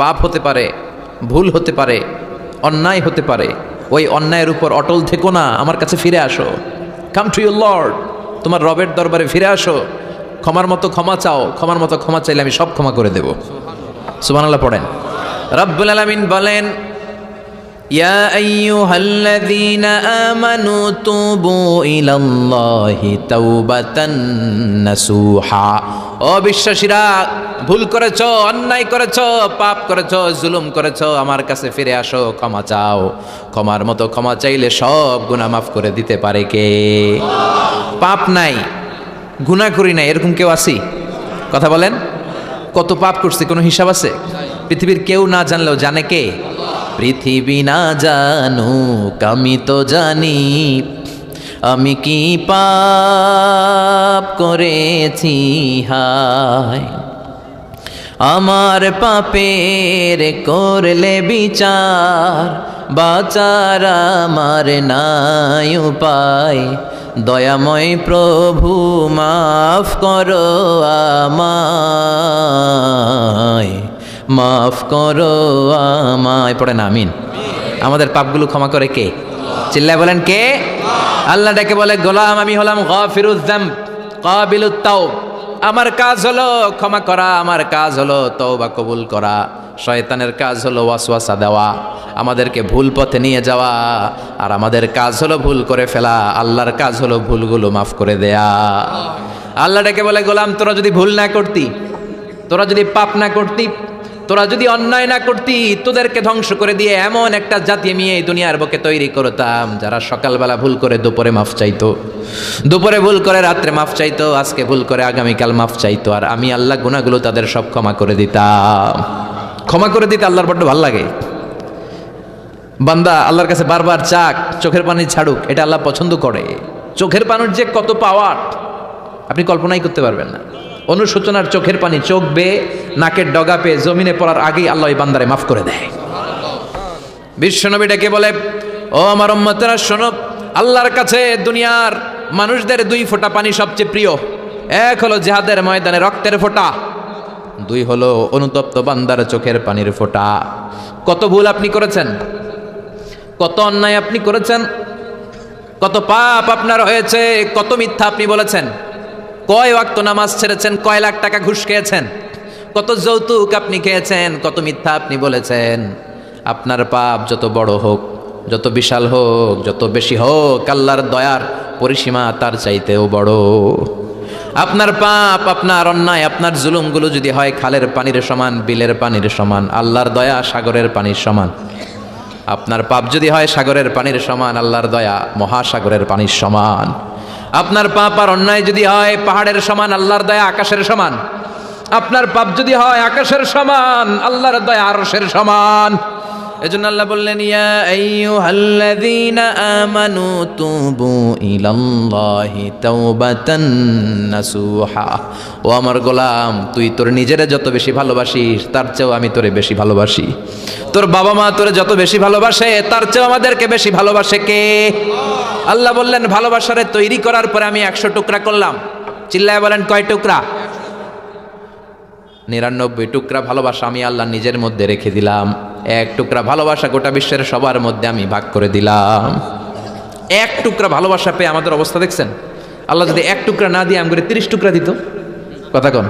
পাপ হতে পারে, ভুল হতে পারে, অন্যায় হতে পারে। ওই অন্যায়ের উপর অটল থেকো না, আমার কাছে ফিরে আসো। কাম টু ইউর লর্ড, তোমার রবের দরবারে ফিরে আসো। ক্ষমার মতো ক্ষমা চাও, ক্ষমার মতো ক্ষমা চাইলে আমি সব ক্ষমা করে দেব। সুবহানাল্লাহ পড়েন। রব্বুল আলামিন বলেন, ইয়া আইয়ুহাল্লাযীনা আমানু তুবু ইলাল্লাহি তাওবাতান নাসুহা। ও বিশ্বাসীরা, ভুল করেছো, অন্যায় করেছো, পাপ করেছো, জুলুম করেছো, আমার কাছে ফিরে আসো, ক্ষমা চাও। ক্ষমার মতো ক্ষমা চাইলে সব গুনাহ মাফ করে দিতে পারে কে? পাপ নাই, গুনাহ করি নাই, এরকম কেউ আছি? কথা বলেন। কত পাপ করছি, কোনো হিসাব আছে? পৃথিবীর কেউ না জানলেও জানে কে? পৃথিবী না জানুক আমি তো জানি, আমি কি পাপ করেছি হায়। আমার পাপের করলে বিচার, বাঁচার আমার নাই উপায়। দয়াময় প্রভু মাফ করো আমায়, মাফ করো আমায়। পড়েন আমিন। আমাদের পাপগুলো ক্ষমা করে কে? চিল্লায় বলেন কে? আল্লাহ ডেকে বলে, গোলাম আমি হলাম গাফিরুয যামব কাবিলুত তাওব। আমার কাজ হলো ক্ষমা করা, আমার কাজ হলো তওবা কবুল করা। শয়তানের কাজ হলো ওয়াসওয়াসা দেওয়া, আমাদেরকে ভুল পথে নিয়ে যাওয়া। আর আমাদের কাজ হলো ভুল করে ফেলা, আল্লাহর কাজ হলো ভুলগুলো মাফ করে দেয়া। আল্লাহ ডেকে বলে, গোলাম তোরা যদি ভুল না করতি, তোরা যদি পাপ না করতি, তোরা যদি অন্যায় না করতি, তোদেরকে ধ্বংস করে দিয়ে এমন একটা জাতি আমি এই দুনিয়ার বুকে তৈরি করতাম যারা সকালবেলা ভুল করে দুপুরে মাফ চাইতো, দুপুরে ভুল করে রাত্রে মাফ চাইতো, আজকে ভুল করে আগামীকাল মাফ চাইতো। আর আমি আল্লাহ গুনাহগুলো তাদের সব ক্ষমা করে দিতাম। ক্ষমা করে দিতে আল্লাহর বড্ড ভালো লাগে। বান্দা আল্লাহর কাছে বারবার চাক, চোখের পানি ছাড়ুক, এটা আল্লাহ পছন্দ করে। চোখের পানির যে কত পাওয়ার আপনি কল্পনাই করতে পারবেন না। অনুশোচনার চোখের পানি চোখ বেয়ে নাকের ডগা পেয়ে জমিনে পড়ার আগেই আল্লাহ ওই বান্দারে মাফ করে দেয়। বিশ্বনবী ডেকে বলে, ও আমার উম্মতেরা শোনো, আল্লাহর কাছে দুনিয়ার মানুষদের দুই ফোঁটা পানি সবচেয়ে প্রিয়। এক হলো জিহাদের ময়দানে রক্তের ফোঁটা, দুই হলো অনুতপ্ত বান্দার চোখের পানির ফোঁটা। কত ভুল আপনি করেছেন, কত অন্যায় আপনি করেছেন, কত পাপ আপনার হয়েছে, কত মিথ্যা আপনি বলেছেন, কয় ওয়াক্ত নামাজ ছেড়েছেন, কয় লাখ টাকা ঘুষ খেয়েছেন, কত যৌতুক আপনি খেয়েছেন, কত মিথ্যা আপনি বলেছেন। আপনার পাপ যত বড় হোক, যত বিশাল হোক, যত বেশি হোক, আল্লাহর দয়ার পরিসীমা তার চাইতেও বড়। আপনার পাপ, আপনার অন্যায়, আপনার জুলুমগুলো যদি হয় খালের পানির সমান, বিলের পানির সমান, আল্লাহর দয়া সাগরের পানির সমান। আপনার পাপ যদি হয় সাগরের পানির সমান, আল্লাহর দয়া মহাসাগরের পানির সমান। আপনার পাপ আর অন্যায় যদি হয় পাহাড়ের সমান, আল্লাহর দয়া আকাশের সমান। আপনার পাপ যদি হয় আকাশের সমান, আল্লাহর দয়া আরশের সমান। এজন্য আল্লাহ বললেন, ইয়া আইয়ুহাল্লাযীনা আমানু তুবু ইলাল্লাহি তাওবাতান নাসুহা। ও আমার গোলাম, তুই তোর নিজেরে যত বেশি ভালোবাসিস তার চেয়েও আমি তোরে বেশি ভালোবাসি। তোর বাবা মা তোরে যত বেশি ভালোবাসে তার চেয়েও আমাদেরকে বেশি ভালোবাসে কে? আল্লাহ বললেন, ভালোবাসারে তৈরি করার পরে আমি 100 টুকরা করলাম। চিল্লায় বলেন কয় টুকরা? 99 টুকরা ভালোবাসা আমি আল্লাহ নিজের মধ্যে রেখে দিলাম। 1 টুকরা ভালোবাসা গোটা বিশ্বের সবার মধ্যে আমি ভাগ করে দিলাম। 1 টুকরা ভালোবাসা পেয়ে আমাদের অবস্থা দেখছেন? আল্লাহ যদি 1 টুকরা না দিয়ে আমাকে 30 টুকরা দিত, কথা কন।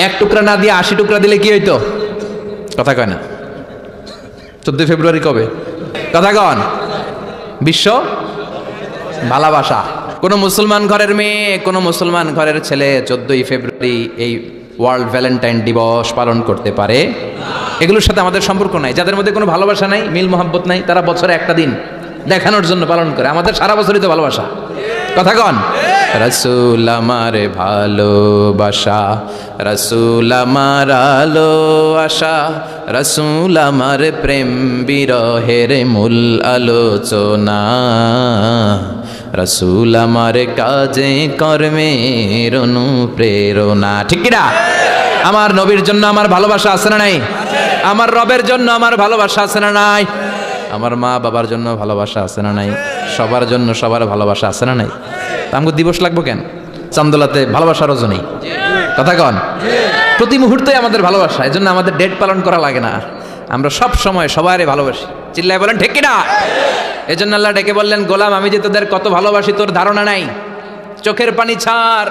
1 টুকরা না দিয়ে 80 টুকরা দিলে কি হইতো? কথা কয় না। 14 ফেব্রুয়ারি কবে? কথা কন। বিশ্ব ভালোবাসা। কোন মুসলমান ঘরের মেয়ে, কোন মুসলমান ঘরের ছেলে 14 ফেব্রুয়ারি এই ওয়ার্ল্ড ভ্যালেন্টাইন দিবস পালন করতে পারে? এগুলোর সাথে আমাদের সম্পর্ক নাই। যাদের মধ্যে কোনো ভালোবাসা নাই, মিল মোহাব্বত নাই, তারা বছরে একটা দিন দেখানোর জন্য পালন করে। আমাদের সারা বছরই তো ভালোবাসা। কথা কন। রাসূল আমার ভালোবাসা, রাসূল আমার আলো আশা, রাসূল আমার প্রেম বিরহের মূল আলোচনা, রাসূল আমার কাজে কর্মের অনুপ্রেরণা। ঠিক কিনা? আমার নবীর জন্য আমার ভালোবাসা আছে না নাই? আমার রবের জন্য আমার ভালোবাসা আছে না নাই? আমার মা বাবার জন্য ভালোবাসা আছে না নাই? সবার জন্য সবার ভালোবাসা আছে না নাই? আমাকে দিবস লাগবো কেন? চান্দোলাতে ভালোবাসা রজনী। কথা কন। প্রতি মুহূর্তে আমাদের ভালোবাসা, এজন্য আমাদের ডেট পালন করা লাগে না, আমরা সব সময় সবারই ভালোবাসি। চিল্লায় বলেন ঠিক কিনা? এজন্য আল্লাহ ডেকে বললেন, গোলাম আমি যে তোদের কত ভালোবাসি তোর ধারণা নাই। চোখের পানি ছাড়,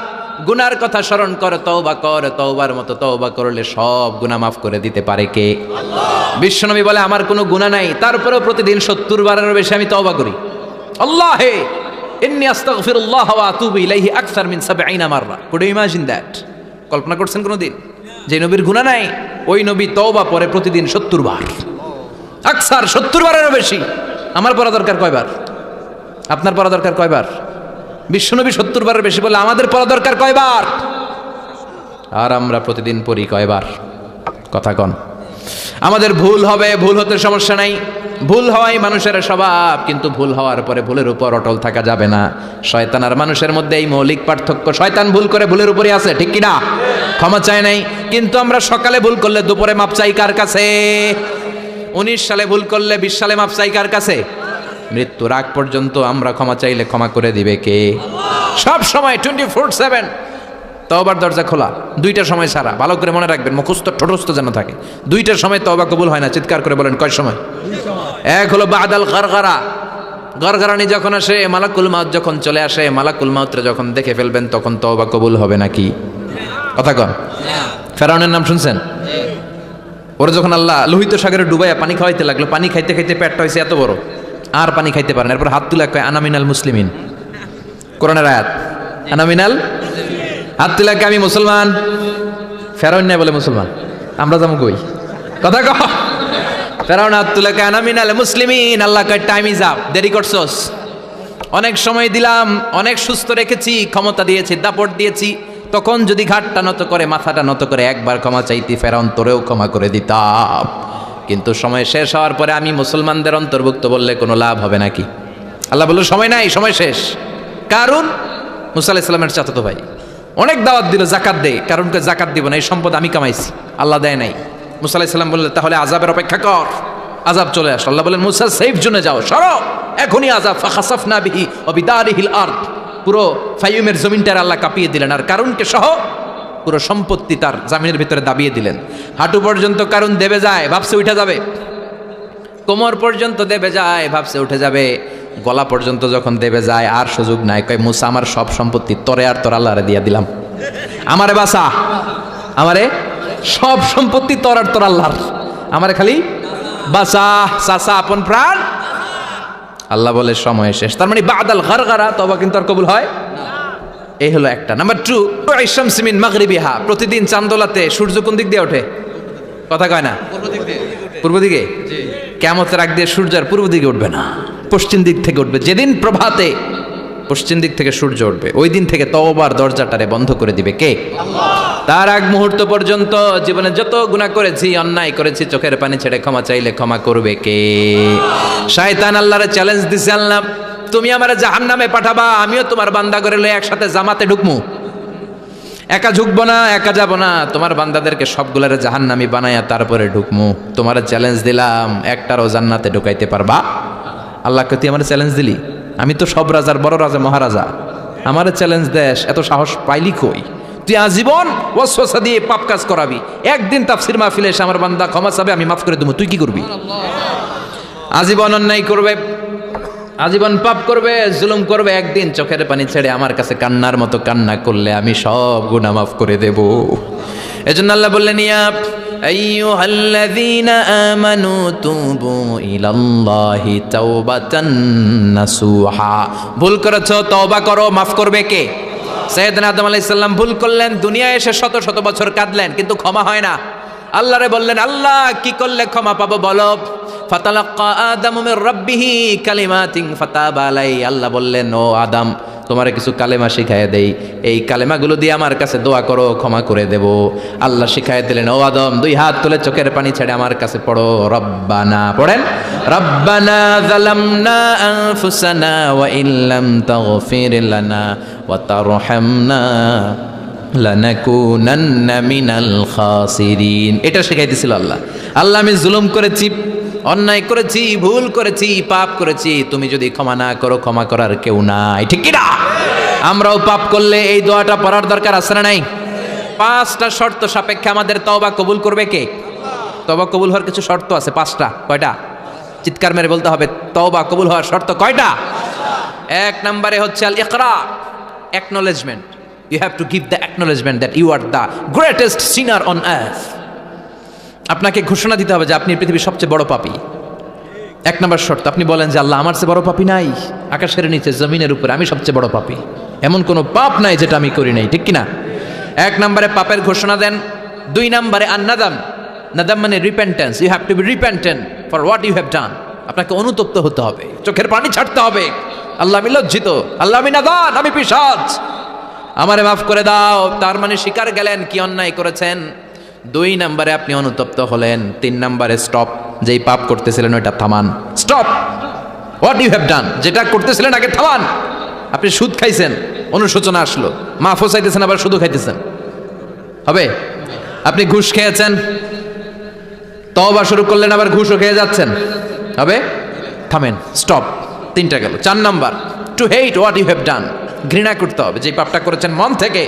গুনার কথা স্মরণ কর, তওবা কর, তওবার মতো তওবা করলে সব গুনাহ মাফ করে দিতে পারে কে? আল্লাহ। বিশ্বনবী বলে আমার কোনো গুনাহ নাই, তারপরেও প্রতিদিন 70 বারেরও বেশি আমি তওবা করি। আল্লাহে ইন্নী আস্তাগফিরুল্লাহ ওয়া আতুবু ইলাইহি আকসার মিন 70 মাররা। Could you imagine that? কল্পনা করছেন কোনোদিন যে নবীর গুনাহ নাই, ওই নবী তওবা পড়ে প্রতিদিন 70 বার, আকসার 70 বারেরও বেশি। আমার পড়া দরকার কয়বার? আপনার পড়া দরকার কয়বার? বিশ্বনবী 70 বারের বেশি বলে আমাদের পড়া দরকার কয়বার? আর আমরা প্রতিদিন পড়ি কয়বার? কথা কন। আমাদের ভুল হবে, ভুল হতে সমস্যা নাই, ভুল হওয়াই মানুষের স্বভাব, কিন্তু ভুল হওয়ার পরে ভুলের উপর অটল থাকা যাবে না। শয়তান আর মানুষের মধ্যে এই মৌলিক পার্থক্য। শয়তান ভুল করে ভুলের উপরই আছে, ঠিক কিনা? ক্ষমা চায় নাই, কিন্তু আমরা সকালে ভুল করলে দুপুরে মাপ চাই কার কাছে? 19 সালে ভুল করলে 20 সালে মাপ চাই কার কাছে? মৃত্যুর আগ পর্যন্ত আমরা ক্ষমা চাইলে ক্ষমা করে দিবে কে? সব সময় 24/7 তওবার দরজা খোলা, 2টার সময় ছাড়া। ভালো করে মনে রাখবেন, মুখস্থ ঠোঁটস্থ যেন থাকে। 2টার সময় তওবা কবুল হয় না, চিৎকার করে বলেন কয় সময়? এক হলো বাদাল গারগারা, গরগরানি যখন আসে, মালাকুল মাউত যখন চলে আসে, মালাকুল মাউতরে যখন দেখে ফেলবেন তখন তওবা কবুল হবে নাকি? কথা কন। ফেরাউনের নাম শুনছেন? ওরা যখন আল্লাহ লোহিত সাগরে ডুবাইয়া পানি খাওয়াইতে লাগলো, পানি খাইতে খাইতে পেটটা হয়েছে এত বড়, আর পানি খাইতে পারেন। এরপর হাত তুলে কয় আনামিনাল মুসলিমিন, কোরআনের আয়াত, আনামিনাল, হাত তুলে কয় আমি মুসলমান। ফেরাউন না বলে মুসলমান, আমরা যাবো কই? কথা কহ। ফেরাউন হাত তুলে কয় আনামিনাল মুসলিমিন। আল্লাহ কয় টাইম ইজ আপ, দেরি করছস, অনেক সময় দিলাম, অনেক সুস্থ রেখেছি, ক্ষমতা দিয়েছি, দাপট দিয়েছি, তখন যদি ঘাটটা নত করে, মাথাটা নত করে একবার ক্ষমা চাইতি, ফেরাউন তোরেও ক্ষমা করে দিতাম। কিন্তু সময় শেষ হওয়ার পরে আমি মুসলমানদের অন্তর্ভুক্ত বললে কোনো লাভ হবে নাকি? আল্লাহ বলল সময় নাই, সময় শেষ। কারণ মুসা আলাইহিস সালামের চাচাতো ভাই অনেক দাওয়াত দিল, জাকাত দে। কারণকে জাকাত দিব না, এই সম্পদ আমি কামাইছি, আল্লাহ দেয় নাই। মুসা আলাইহিস সালাম বললেন তাহলে আযাবের অপেক্ষা কর। আযাব চলে আসলো, আল্লাহ বলেন মুসা সেফ জোনে যাও, সরো, এখনই আযাব। ফাখাসাফনা বিহি ওয়া বিদারিহিল আরদ, পুরো ফাইয়ুমের জমিনটার আল্লাহ কাঁপিয়ে দিলেন, আর কারণকে সহ পুরো সম্পত্তি তার জামিনের ভিতরে দাবিয়ে দিলেন। হাঁটু পর্যন্ত কারণ দেবে যায়, ভাবছে উঠে যাবে, কোমর পর্যন্ত দেবে যায়, ভাবছে উঠে যাবে, গলা পর্যন্ত যখন দেবে যায় আর সুযোগ নাই। কয় মুসা আমার সব সম্পত্তি তোরে আর তোর আল্লাহরে দিয়া দিলাম, আমারে বাসা, আমারে সব সম্পত্তি তোর আর তোর আল্লাহর, আমারে খালি বাসা, সাসা আপন প্রাণ। আল্লাহ বলে সময় শেষ। তার মানে বাদাল গারগারা তওবা কিন্তু আর কবুল হয়। এই হলো একটা। নাম্বার 2, আশ-শামসু মিন মাগরিবিহা, প্রতিদিন চাঁদোলাতে সূর্য কোন দিক দিয়ে ওঠে? কথা কয় না? পূর্ব দিকে। কিয়ামতের আগ দিয়ে সূর্য আর পূর্ব দিকে উঠবে না, পশ্চিম দিক থেকে উঠবে। যেদিন প্রভাতে পশ্চিম দিক থেকে সূর্য উঠবে, ওই দিন থেকে তওবার দরজাটারে বন্ধ করে দিবে কে? আল্লাহ। তার আগ মুহূর্ত পর্যন্ত জীবনে যত গুনাহ করেছি, অন্যায় করেছি, চোখের পানি ছেড়ে ক্ষমা চাইলে ক্ষমা করবে কে? শয়তান আল্লাহরে চ্যালেঞ্জ দিছে, আল্লাহ তুমি আমারে জাহান্নামে পাঠাবা, আমিও তোমার বান্দা করে লয়ে একসাথে জামাতে ঢুকমু, একা ঢুকবো না, একা যাব না, তোমার বান্দাদেরকে সবগুলারে জাহান্নামী বানায়া তারপরে ঢুকমু। তোমার চ্যালেঞ্জ দিলাম, একটারও জান্নাতে ঢুকাইতে পারবা? আল্লাহকে তুই আমার চ্যালেঞ্জ দিলি? আমি তো সব রাজার বড় রাজা, মহারাজা, আমার চ্যালেঞ্জ দেশ, এত সাহস পাইলি কই? তুই আজীবন ওয়াসওয়াসা দিয়ে পাপ কাজ করাবি, একদিন তাফসীর মাহফিলে এসে আমার বান্দা ক্ষমা চাবে, আমি মাফ করে দেবো, তুই কি করবি? আজীবন অন্যায় করবে, আজীবন পাপ করবে, জুলুম করবে, একদিন চোখের পানি ছেড়ে আমার কাছে কান্নার মতো কান্না করলে আমি সব গুনাহ মাফ করে দেব। এজন্য আল্লাহ বললেন ইয়া আইয়ুহাল্লাযীনা আমানু তুবু ইলাল্লাহি তাওবাতান নাসুহা। ভুল করেছো, তওবা করো, মাফ করবে কে? সাইয়েদনা আদম আলাইহিস সালাম ভুল করলেন, দুনিয়ায় এসে শত শত বছর কাঁদলেন, কিন্তু ক্ষমা হয় না। আল্লাহরে বললেন আল্লাহ কি করলে ক্ষমা পাবো বলো? ফাতালাক্কা আদামু মির রাব্বিহি কালিমাতিন ফাতাবা আলাইহি। আল্লাহ বললেন ও আদম তোমারে কিছু কালেমা শিখাইয়া দেই, এই কালেমাগুলো দিয়ে আমার কাছে দোয়া করো, ক্ষমা করে দেব। আল্লাহ শিখাইয়া দিলেন ও আদম 2 হাত তুলে চোখের পানি ছেড়ে আমার কাছে পড়ো, রব্বানা, পড়েন রব্বানা যালামনা আনফুসানা ওয়া ইল্লাম তাগফির লানা ওয়া তারহামনা লানাকুনান্না মিনাল খাসিরিন। এটা শিখাই দিছিল আল্লাহ। আল্লাহ আমি জুলুম করেছি, অন্যায় করেছি, ভুল করেছি, পাপ করেছি, তুমি যদি ক্ষমা না করো ক্ষমা করার কেউ নাই, ঠিক কি না? আমরাও পাপ করলে এই দোয়াটা পড়ার দরকার আছে না নাই? 5টা শর্ত সাপেক্ষে আমাদের তওবা কবুল করবে কে? তওবা কবুল হওয়ার কিছু শর্ত আছে 5টা। কয়টা? চিৎকার মেরে বলতে হবে, তওবা কবুল হওয়ার শর্ত কয়টা? 1 নম্বরে হচ্ছে আল ইকরা, acknowledgement. You have to give the acknowledgement that you are the greatest sinner on earth. আপনাকে ঘোষণা দিতে হবে যে আপনি পৃথিবীর সবচেয়ে বড় পাপী। 1 নম্বর শর্ত, আপনি বলেন যে আল্লাহ, আমার চেয়ে বড় পাপী নাই, আকাশের নিচে জমিনের উপরে আমি সবচেয়ে বড় পাপী, এমন কোনো পাপ নাই যেটা আমি করি নাই, ঠিক কিনা? 1 নম্বরে পাপের ঘোষণা দেন। 2 নম্বরে আন-নাদাম, নাদাম মানে repentance. You have to be repentant for what you have done. আপনাকে অনুতপ্ত হতে হবে, চোখের পানি ছাড়তে হবে। আল্লাহ, আমি লজ্জিত, আল্লাহ আমি নাদান, আমি পিশাচ, আমারে মাফ করে দাও। তার মানে স্বীকার গেলেন কি অন্যায় করেছেন। 2 নম্বরে আপনি অনুতপ্ত হলেন। 3 নম্বরে স্টপ, যেই পাপ করতেছিলেন ওইটা থামান। Stop what you have done, যেটা করতেছিলেন আগে থামান। আপনি সুদ খাইছেন, অনুশোচনা আসলো, মাফও চাইতেছেন, আবার সুদও খাইতেছেন, হবে? আপনি ঘুষ খেয়েছেন, তওবা শুরু করলেন, আবার ঘুষও খেয়ে যাচ্ছেন, হবে? থামেন, স্টপ। 3টা গেল। 4 number, to hate what you have done, ঘৃণা করতে হবে, যে পাপটা করেছেন মন থেকে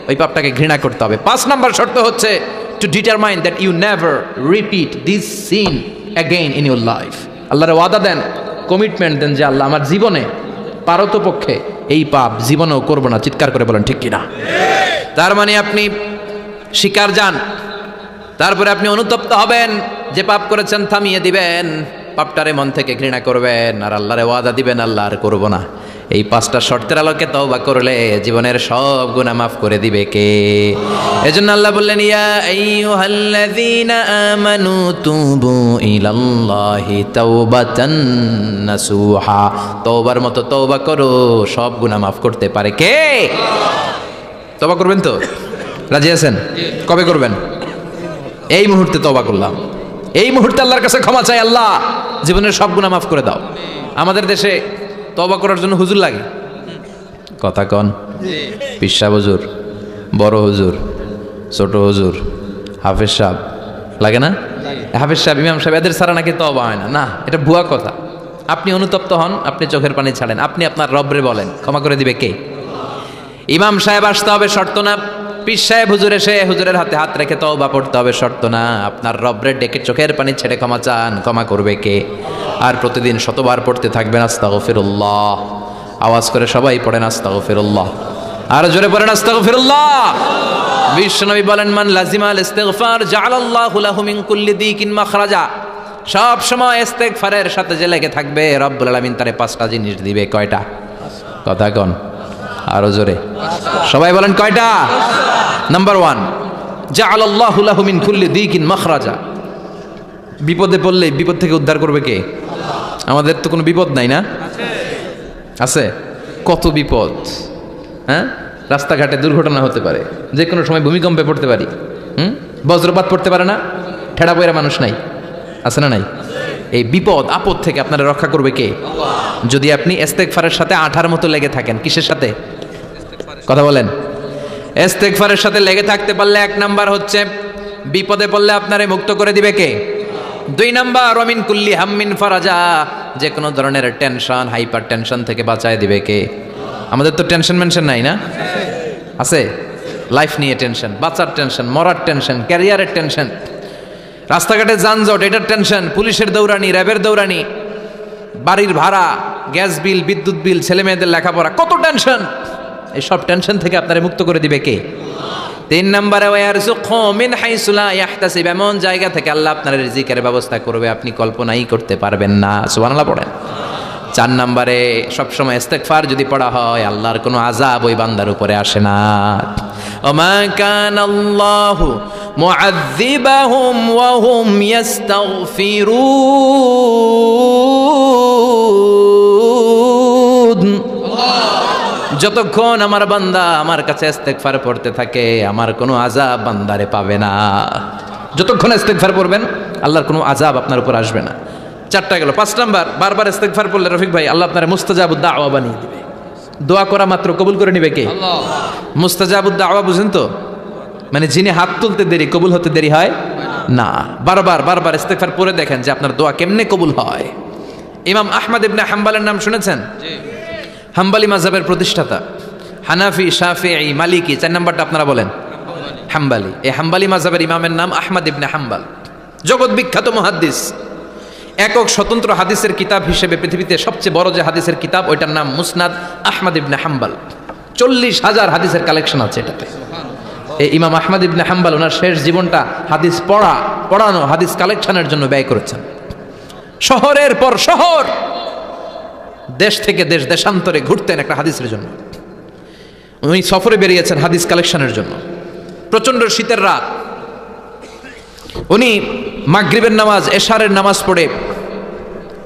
ওই পাপটাকে ঘৃণা করতে হবে। 5 নাম্বার শর্ত হচ্ছে to determine that you never repeat this sin again in your life. আল্লাহর ওয়াদা দেন, কমিটমেন্ট দেন যে আল্লাহ, আমার জীবনে পারতপক্ষে এই পাপ জীবনেও করবো না। চিৎকার করে বলেন ঠিক কিনা? তার মানে আপনি স্বীকার যান, তারপরে আপনি অনুতপ্ত হবেন, যে পাপ করেছেন থামিয়ে দিবেন, পাপটারে মন থেকে ঘৃণা করবেন, আর আল্লাহরে ওয়াদা দিবেন আল্লাহ আর করবো না। এই 5টা শর্তের আলোকে তওবা করলে জীবনের সব গুনাহ মাফ করে দিবে কে? এজন্য আল্লাহ বললেন, ইয়া আইয়ুহাল্লাযীনা আমানু তুবু ইলাল্লাহি তাওবাতান নাসুহা। তওবার মতো তওবা করো, সব গুনাহ মাফ করতে পারে কে? তওবা করবেন তো? রাজি আছেন? কবে করবেন? এই মুহূর্তে তওবা করলাম, এই মুহূর্তে আল্লাহর কাছে ক্ষমা চাই, আল্লাহ জীবনের সব গুনাহ মাফ করে দাও। আমাদের দেশে তওবা করার জন্য হুজুর লাগে, কথা কন? পিসা হুজুর, বড় হুজুর, ছোট হুজুর, হাফেজ সাহেব লাগে না? হাফেজ সাহেব, ইমাম সাহেব, এদের ছাড়া নাকি তওবা হয় না। না, এটা ভুয়া কথা। আপনি অনুতপ্ত হন, আপনি চোখের পানি ছাড়েন, আপনি আপনার রবরে বলেন, ক্ষমা করে দিবে কে? ইমাম সাহেব আসতে হবে শর্ত না, পীর সাহেব হুজুর এসে হুজুরের হাতে হাত রেখে তওবা পড়তে হবে শর্ত না। আপনার রবরে ডেকে চোখের পানি ছেড়ে ক্ষমা চান, ক্ষমা করবে কে? আর প্রতিদিন শতবার পড়তে থাকবেন আস্তাগফিরুল্লাহ। আওয়াজ করে সবাই পড়েন আস্তাগফিরুল্লাহ, আর জোরে পড়েন আস্তাগফিরুল্লাহ। বিশ্বনবী বলেন, মান লাজিমাল ইস্তিগফার জাআলাল্লাহু লাহু মিন কুল্লি দিকিন মাখরাজা। সব সময় ইস্তিগফারের সাথে যে লেগে থাকবে, রব্বুল আলামিন তারে 5টা জিনিস দিবে। কয়টা? কথা কন, আরো জোরে সবাই বলেন কয়টা? নাম্বার 1, জাআলাল্লাহু লাহু মিন কুল্লি দিকিন মাখরাজা। বিপদে পড়লে বিপদ থেকে উদ্ধার করবে কে? আমাদের তো কোনো বিপদ নাই না? আছে, কত বিপদ। হ্যাঁ, রাস্তাঘাটে দুর্ঘটনা হতে পারে, যে কোনো সময় ভূমিকম্পে পড়তে পারি, বজ্রপাত পড়তে পারে না, ঠেড়া পয়রা মানুষ নাই, আছে না নাই? এই বিপদ আপদ থেকে আপনারা রক্ষা করবে কে? যদি আপনি ইস্তেগফারের সাথে আঠার মতো লেগে থাকেন। কিসের সাথে? কথা বলেন। ইস্তেগফারের সাথে লেগে থাকতে পারলে 1 নাম্বার হচ্ছে বিপদে পড়লে আপনারে মুক্ত করে দিবে কে? 2 নাম্বার, ওয়ামিন কুল্লি হাম্মিন ফারাজা। যে কোনো ধরনের টেনশন, হাইপার টেনশন থেকে বাঁচায় দিবে কে? আমাদের তো টেনশন মেনশন নাই না? আছে, লাইফ নিয়ে টেনশন, বাঁচার টেনশন, মরার টেনশন, ক্যারিয়ারের টেনশন, রাস্তাঘাটে যানজট, এটার টেনশন, পুলিশের দৌড়ানি, র্যাবের দৌড়ানি, বাড়ির ভাড়া, গ্যাস বিল, বিদ্যুৎ বিল, ছেলে মেয়েদের লেখাপড়া, কত টেনশন। এই সব টেনশন থেকে আপনারা মুক্ত করে দিবে কে? 3 নম্বরে, ওয়ারযুকহু মিন হাইসু লা ইয়াহতাসিব। এমন জায়গা থেকে আল্লাহ আপনার রিজিকের ব্যবস্থা করবে আপনি কল্পনাই করতে পারবেন না। সুবহানাল্লাহ পড়েন। 4 নম্বরে, সবসময় ইস্তেগফার যদি পড়া হয়, আল্লাহর কোনো আযাব ওই বান্দার উপরে আসে না। ওমা কানাল্লাহু মুআযযিবাহুম ওয়া হুম ইস্তাগফিরুন। যতক্ষণ আমার বান্দা আমার কাছে ইস্তেগফার পড়তে থাকে, আমার কোনো আযাব বান্দারে পাবে না। যতক্ষণ ইস্তেগফার পড়বেন, আল্লাহর কোনো আযাব আপনার উপর আসবে না। 4টা গেল। 5 নাম্বার, বারবার ইস্তেগফার পড়লে রফিক ভাই, আল্লাহ আপনার মুস্তাজাবুদ দাওয়া বানিয়ে দিবে। দোয়া করা মাত্র কবুল করে নিবে কে? আল্লাহ। মুস্তাজাবুদ দাওয়া বুঝেন তো? মানে যিনি হাত তুলতে দেরি, কবুল হতে দেরি হয় না। বারবার ইস্তেগফার পড়ে দেখেন যে আপনার দোয়া কেমনে কবুল হয়। ইমাম আহমদ ইবনে হাম্বলের নাম শুনেছেন? হাম্বলি মাযহাবের প্রতিষ্ঠাতা, হানাফি, শাফিঈ, মালিকি। 4 নাম্বারটা আপনারা বলেন। হাম্বালি। এই হাম্বালি মাযহাবের ইমামের নাম আহমদ ইবনে হাম্বাল, জগৎ বিখ্যাত মুহাদ্দিস। একক স্বতন্ত্র হাদিসের কিতাব হিসেবে পৃথিবীতে সবচেয়ে বড় যে হাদিসের কিতাব, ওইটার নাম মুসনাদ আহমদ ইবনে হাম্বাল। 40,000 হাদিসের কালেকশন আছে এটাতে। এই ইমাম আহমদ ইবনে হাম্বাল ওনার শেষ জীবনটা হাদিস পড়ানো, হাদিস কালেকশনের জন্য ব্যয় করেছেন। শহরের পর শহর, দেশ থেকে দেশ, দেশান্তরে ঘুরতেন একটা হাদিসের জন্য। উনি সফরে বেরিয়েছেন হাদিস কালেকশনের জন্য। প্রচন্ড শীতের রাত, উনি মাগরিবের নামাজ, এশারের নামাজ পড়ে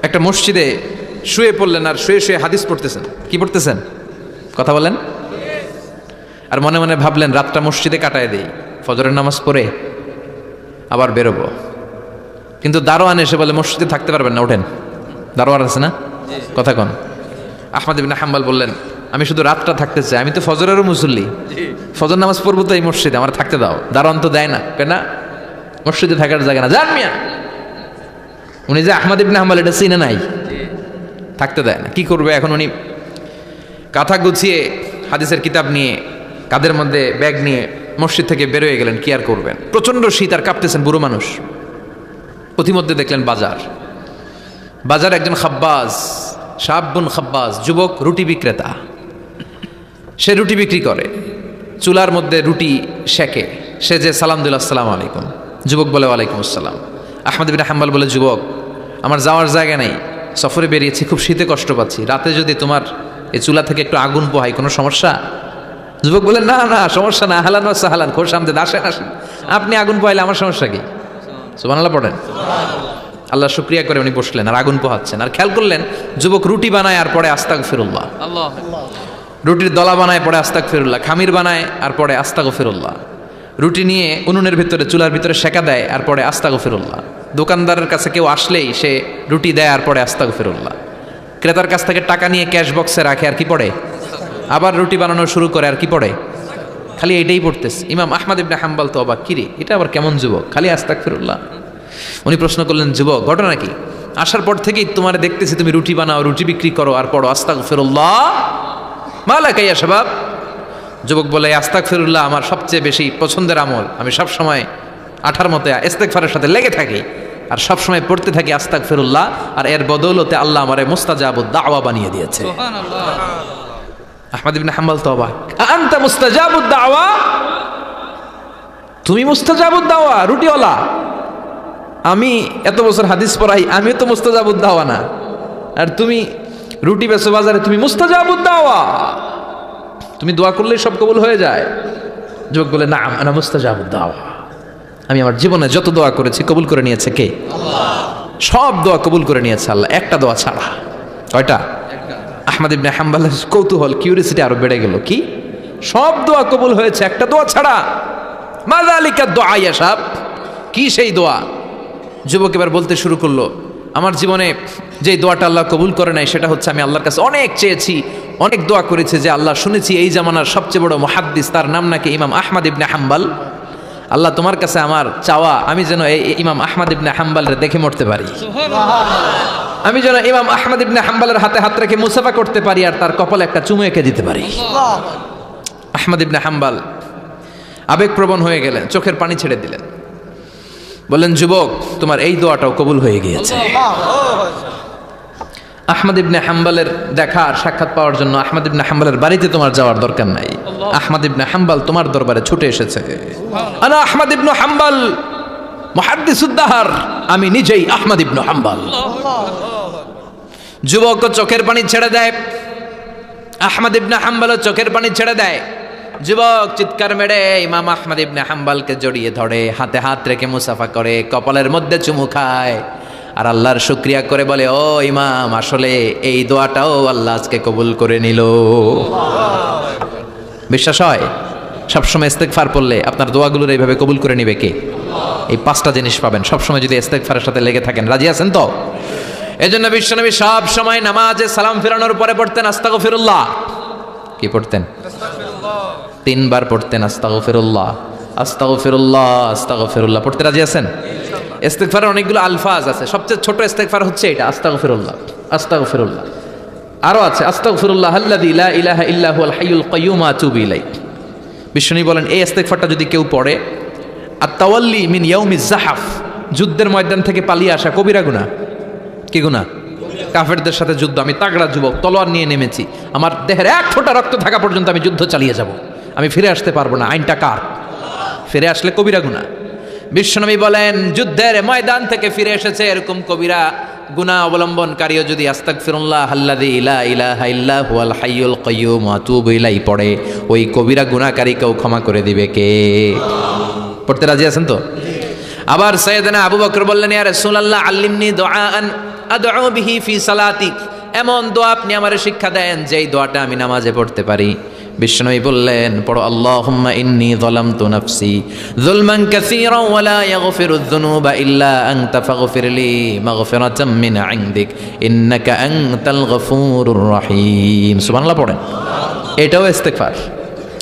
একটা মসজিদে শুয়ে পড়লেন, আর শুয়ে শুয়ে হাদিস পড়তেছেন। কি পড়তেছেন? কথা বলেন। আর মনে মনে ভাবলেন রাতটা মসজিদে কাটায় দেই, ফজরের নামাজ পড়ে আবার বেরোবো। কিন্তু দারোয়ান এসে বলে মসজিদে থাকতে পারবেন না, ওঠেন। দারোয়ান আছে না? কথা কন। আহমদ ইবনে হাম্বাল বললেন আমি শুধু রাতটা থাকতে চাই, আমি তো ফজরেরও মুসল্লি, ফজর নামাজ পড়বো তো এই মসজিদে, আমার থাকতে দাও। দারোয়ান তো দেয় না, কেনা মসজিদে থাকার জায়গা না, যান মিয়া। উনি যে আহমদ ইবনে হাম্বাল এটা চিনে নাই, থাকতে দেয় না। কি করবে এখন? উনি কাঁথা গুছিয়ে হাদিসের কিতাব নিয়ে কাঁধের মধ্যে ব্যাগ নিয়ে মসজিদ থেকে বেরোয় গেলেন। কি আর করবেন, প্রচন্ড শীত, আর কাঁপতেছেন, বুড়ো মানুষ। অতিমধ্যে দেখলেন বাজার একজন খাব্বাজ, শাবুন খাব্বাজ, যুবক রুটি বিক্রেতা। সে রুটি বিক্রি করে, চুলার মধ্যে রুটি সেকে। সে যে সালাম দিল, আসসালামু আলাইকুম। যুবক বলে ওয়ালাইকুম আসসালাম। আহমদ ইবনে হাম্বাল বলে যুবক আমার যাওয়ার জায়গা নেই, সফরে বেরিয়েছি, খুব শীতে কষ্ট পাচ্ছি, রাতে যদি তোমার এই চুলা থেকে একটু আগুন পোহাই কোনো সমস্যা? যুবক বলে না না সমস্যা না, হালান ওয়া সাহালান, খোশ আমদেদ, আসেন আসেন, আপনি আগুন পোহাইলে আমার সমস্যা কি? সুবহানাল্লাহ পড়েন। আল্লাহ শুকরিয়া করে উনি বসলেন আর আগুন পোহাচ্ছেন। আর খেয়াল করলেন যুবক রুটি বানায় আর পরে আস্তাগফিরুল্লাহ, রুটির দলা বানায় পরে আস্তাগফিরুল্লাহ, খামির বানায় আর পরে আস্তাগফিরুল্লাহ, রুটি নিয়ে উনুনের ভিতরে চুলার ভিতরে সেকা দেয় আর পরে আস্তাগফিরুল্লাহ, দোকানদারের কাছে কেউ আসলেই সে রুটি দেয় আর পরে আস্তাগফিরুল্লাহ, ক্রেতার কাছ থেকে টাকা নিয়ে ক্যাশ বক্সে রাখে আর কি পড়ে, আবার রুটি বানানো শুরু করে আর কি পড়ে, খালি এইটাই পড়তেছে। ইমাম আহমদ ইবনে হাম্বাল তো অবাক, কিরে এটা আবার কেমন যুবক, খালি আস্তাগফিরুল্লাহ। উনি প্রশ্ন করলেন যুবক ঘটনা কি? আসার পর থেকেই তোমার দেখতেছি তুমি রুটি বানাও, রুটি বিক্রি করো আর পড়ো আস্তাগফিরুল্লাহ, মালাকা ইয়া শাবাব। যুবক বলে আস্তাগফিরুল্লাহ আমার সবচেয়ে বেশি পছন্দের আমল, আমি সব সময় আঠার মতে ইস্তেগফারের সাথে লেগে থাকি আর সব সময় পড়তে থাকি আস্তাগফিরুল্লাহ, আর এর বদৌলতে আল্লাহ আমারে মুস্তাজাবুদ দাওয়া বানিয়ে দিয়েছে। সুবহানাল্লাহ। আহমদ ইবনে হাম্বাল তো অবাক, আনতা মুস্তাজাবুদ দাওয়া, তুমি মুস্তাজাবুদ দাওয়া রুটিওয়ালা? আমি এত বছর হাদিস পড়াই, আমিও তো মুস্তাজাবুদ দাওয়া না, আর তুমি রুটি বেচো বাজারে, তুমি মুস্তাজাবুদ দাওয়া, তুমি দোয়া করলেই সব কবুল হয়ে যায়? যুবক বলে না আনা মুস্তাজাবুদ দাওয়া, আমি আমার জীবনে যত দোয়া করেছি কবুল করে নিয়েছে কে? আল্লাহ। সব দোয়া কবুল করে নিয়েছে আল্লাহ, একটা দোয়া ছাড়া। কয়টা? আহমদ ইবনে হাম্বালের কৌতূহল, কিউরিয়াসিটি আরো বেড়ে গেল। কি? সব দোয়া কবুল হয়েছে একটা দোয়া ছাড়া। মাযালিকা দোয়া ইয়া শাব, কি সেই দোয়া? যুবক এবার বলতে শুরু করলো আমার জীবনে যে দোয়াটা আল্লাহ কবুল করে নাই সেটা হচ্ছে আমি আল্লাহর কাছে অনেক চেয়েছি, অনেক দোয়া করেছি, যে আল্লাহ শুনেছি এই জামানার সবচেয়ে বড় মুহাদ্দিস, তার নাম নাকি ইমাম আহমদ ইবনে হাম্বাল। আল্লাহ তোমার কাছে আমার চাওয়া আমি যেন এই ইমাম আহমদ ইবনে হাম্বালের দেখে মরতে পারি, আমি যেন ইমাম আহমদ ইবনে হাম্বালের হাতে হাত রেখে মুসাফা করতে পারি আর তার কপালে একটা চুমু এঁকে দিতে পারি। আহমদ ইবনে হাম্বাল আবেগপ্রবণ হয়ে গেলেন, চোখের পানি ছেড়ে দিলেন, বললেন যুবক তোমার এই দোয়াটাও কবুল হয়ে গিয়েছে। আহমদ ইবনে হাম্বালের দেখা আর সাক্ষাৎ পাওয়ার জন্য আহমদ ইবনে হাম্বালের বাড়িতে তোমার যাওয়ার দরকার নাই, আহমদ ইবনে হাম্বাল তোমার দরবারে ছুটে এসেছে। আনা আহমদ ইবনে হাম্বাল মুহাদ্দিসুদ দাহর, আমি নিজেই আহমদ ইবনে হাম্বাল। যুবক চোখের পানি ছেড়ে দেয়, আহমদ ইবনে হাম্বালও চোখের পানি ছেড়ে দেয়। যুবক চিৎকার মেরে ইমাম আহমদ ইবনে হাম্বালকে জড়িয়ে ধরে, হাতে হাত রেখে মুসাফা করে, কপালের মধ্যে চুমু খায় আর আল্লাহর শুকরিয়া করে বলে ও ইমাম আসলে এই দোয়াটাও আল্লাহ আজকে কবুল করে নিল। বিশ্বাস হয়? সবসময় ইস্তেগফার পড়লে আপনার দোয়াগুলোর এইভাবে কবুল করে নিবে কে? এই 5টা জিনিস পাবেন সবসময় যদি ইস্তেগফারের সাথে লেগে থাকেন। রাজি আছেন তো? এজন্য বিশ্বনবী সব সময় নামাজে সালাম ফিরানোর পরে পড়তেন আস্তাগফিরুল্লাহ। কি পড়তেন? 3 বার পড়তেন আস্তাগফিরুল্লাহ, আস্তাগফিরুল্লাহ, আস্তাগফিরুল্লাহ। পড়তে রাজি আছেন? ইস্তেগফারের অনেকগুলো আলফাজ আছে, সবচেয়ে ছোট ইস্তেগফার হচ্ছে এটা আস্তাগফিরুল্লাহ, আস্তাগফিরুল্লাহ। আরো আছে আস্তাগফিরুল্লাহ আল্লাযী লা ইলাহা ইল্লা হুয়াল হাইয়ুল কাইয়্যুম আতুবু ইলাইহি। বিষ্ণু বলেন এই ইস্তেগফারটা যদি কেউ পড়ে, আর তাওয়াল্লি মিন ইয়াউমিজ জাহাফ, যুদ্ধের ময়দান থেকে পালিয়ে আসা কবিরা গুনাহ। কি গুনাহ? কাফেরদের সাথে যুদ্ধ, আমি তাগড়া যুবক, তলোয়ার নিয়ে নেমেছি, আমার দেহের এক ফোঁটা রক্ত থাকা পর্যন্ত আমি যুদ্ধ চালিয়ে যাব, আমি ফিরে আসতে পারবো না, আইনটা কার? ফিরে আসলে কবিরা গুনাহ। বিশ্বনবী বলেন যুদ্ধের ময়দান থেকে ফিরে এসেছে এরকম কবিরা গুনাহ অবলম্বনকারীও যদি আস্তাগফিরুল্লাহ আল্লাযী লা ইলাহা ইল্লা হুয়াল হাইয়ুল কাইয়্যুম ওয়া আতুবু ইলাইহি পড়ে, ওই কবিরা গুনাহকারীকেও ক্ষমা করে দিবে কে? পড়তে রাজি আছেন তো? আবার সাইয়েদনা আবু বকর বললেন, ইয়া রাসূলুল্লাহ আল্লিমনি দুআআন আদউ বিহি ফি সালাতি, এমন দোয়া আপনি আমারে শিক্ষা দেন যেই দোয়াটা আমি নামাজে পড়তে পারি। বিষ্ণুই বললেন পড়ো, আল্লাহুম্মা ইন্নী যালামতু নাফসি যুলমান কাসীরান ওয়া লা ইয়াগফিরুয যুনুবা ইল্লা আনতা ফাগফিরলি মাগফিরাতাম মিন ইনদিক ইন্নাকা আনতাল গফুরুর রহিম। সুবহানাল্লাহ পড়েন। এটাও ইস্তেগফার।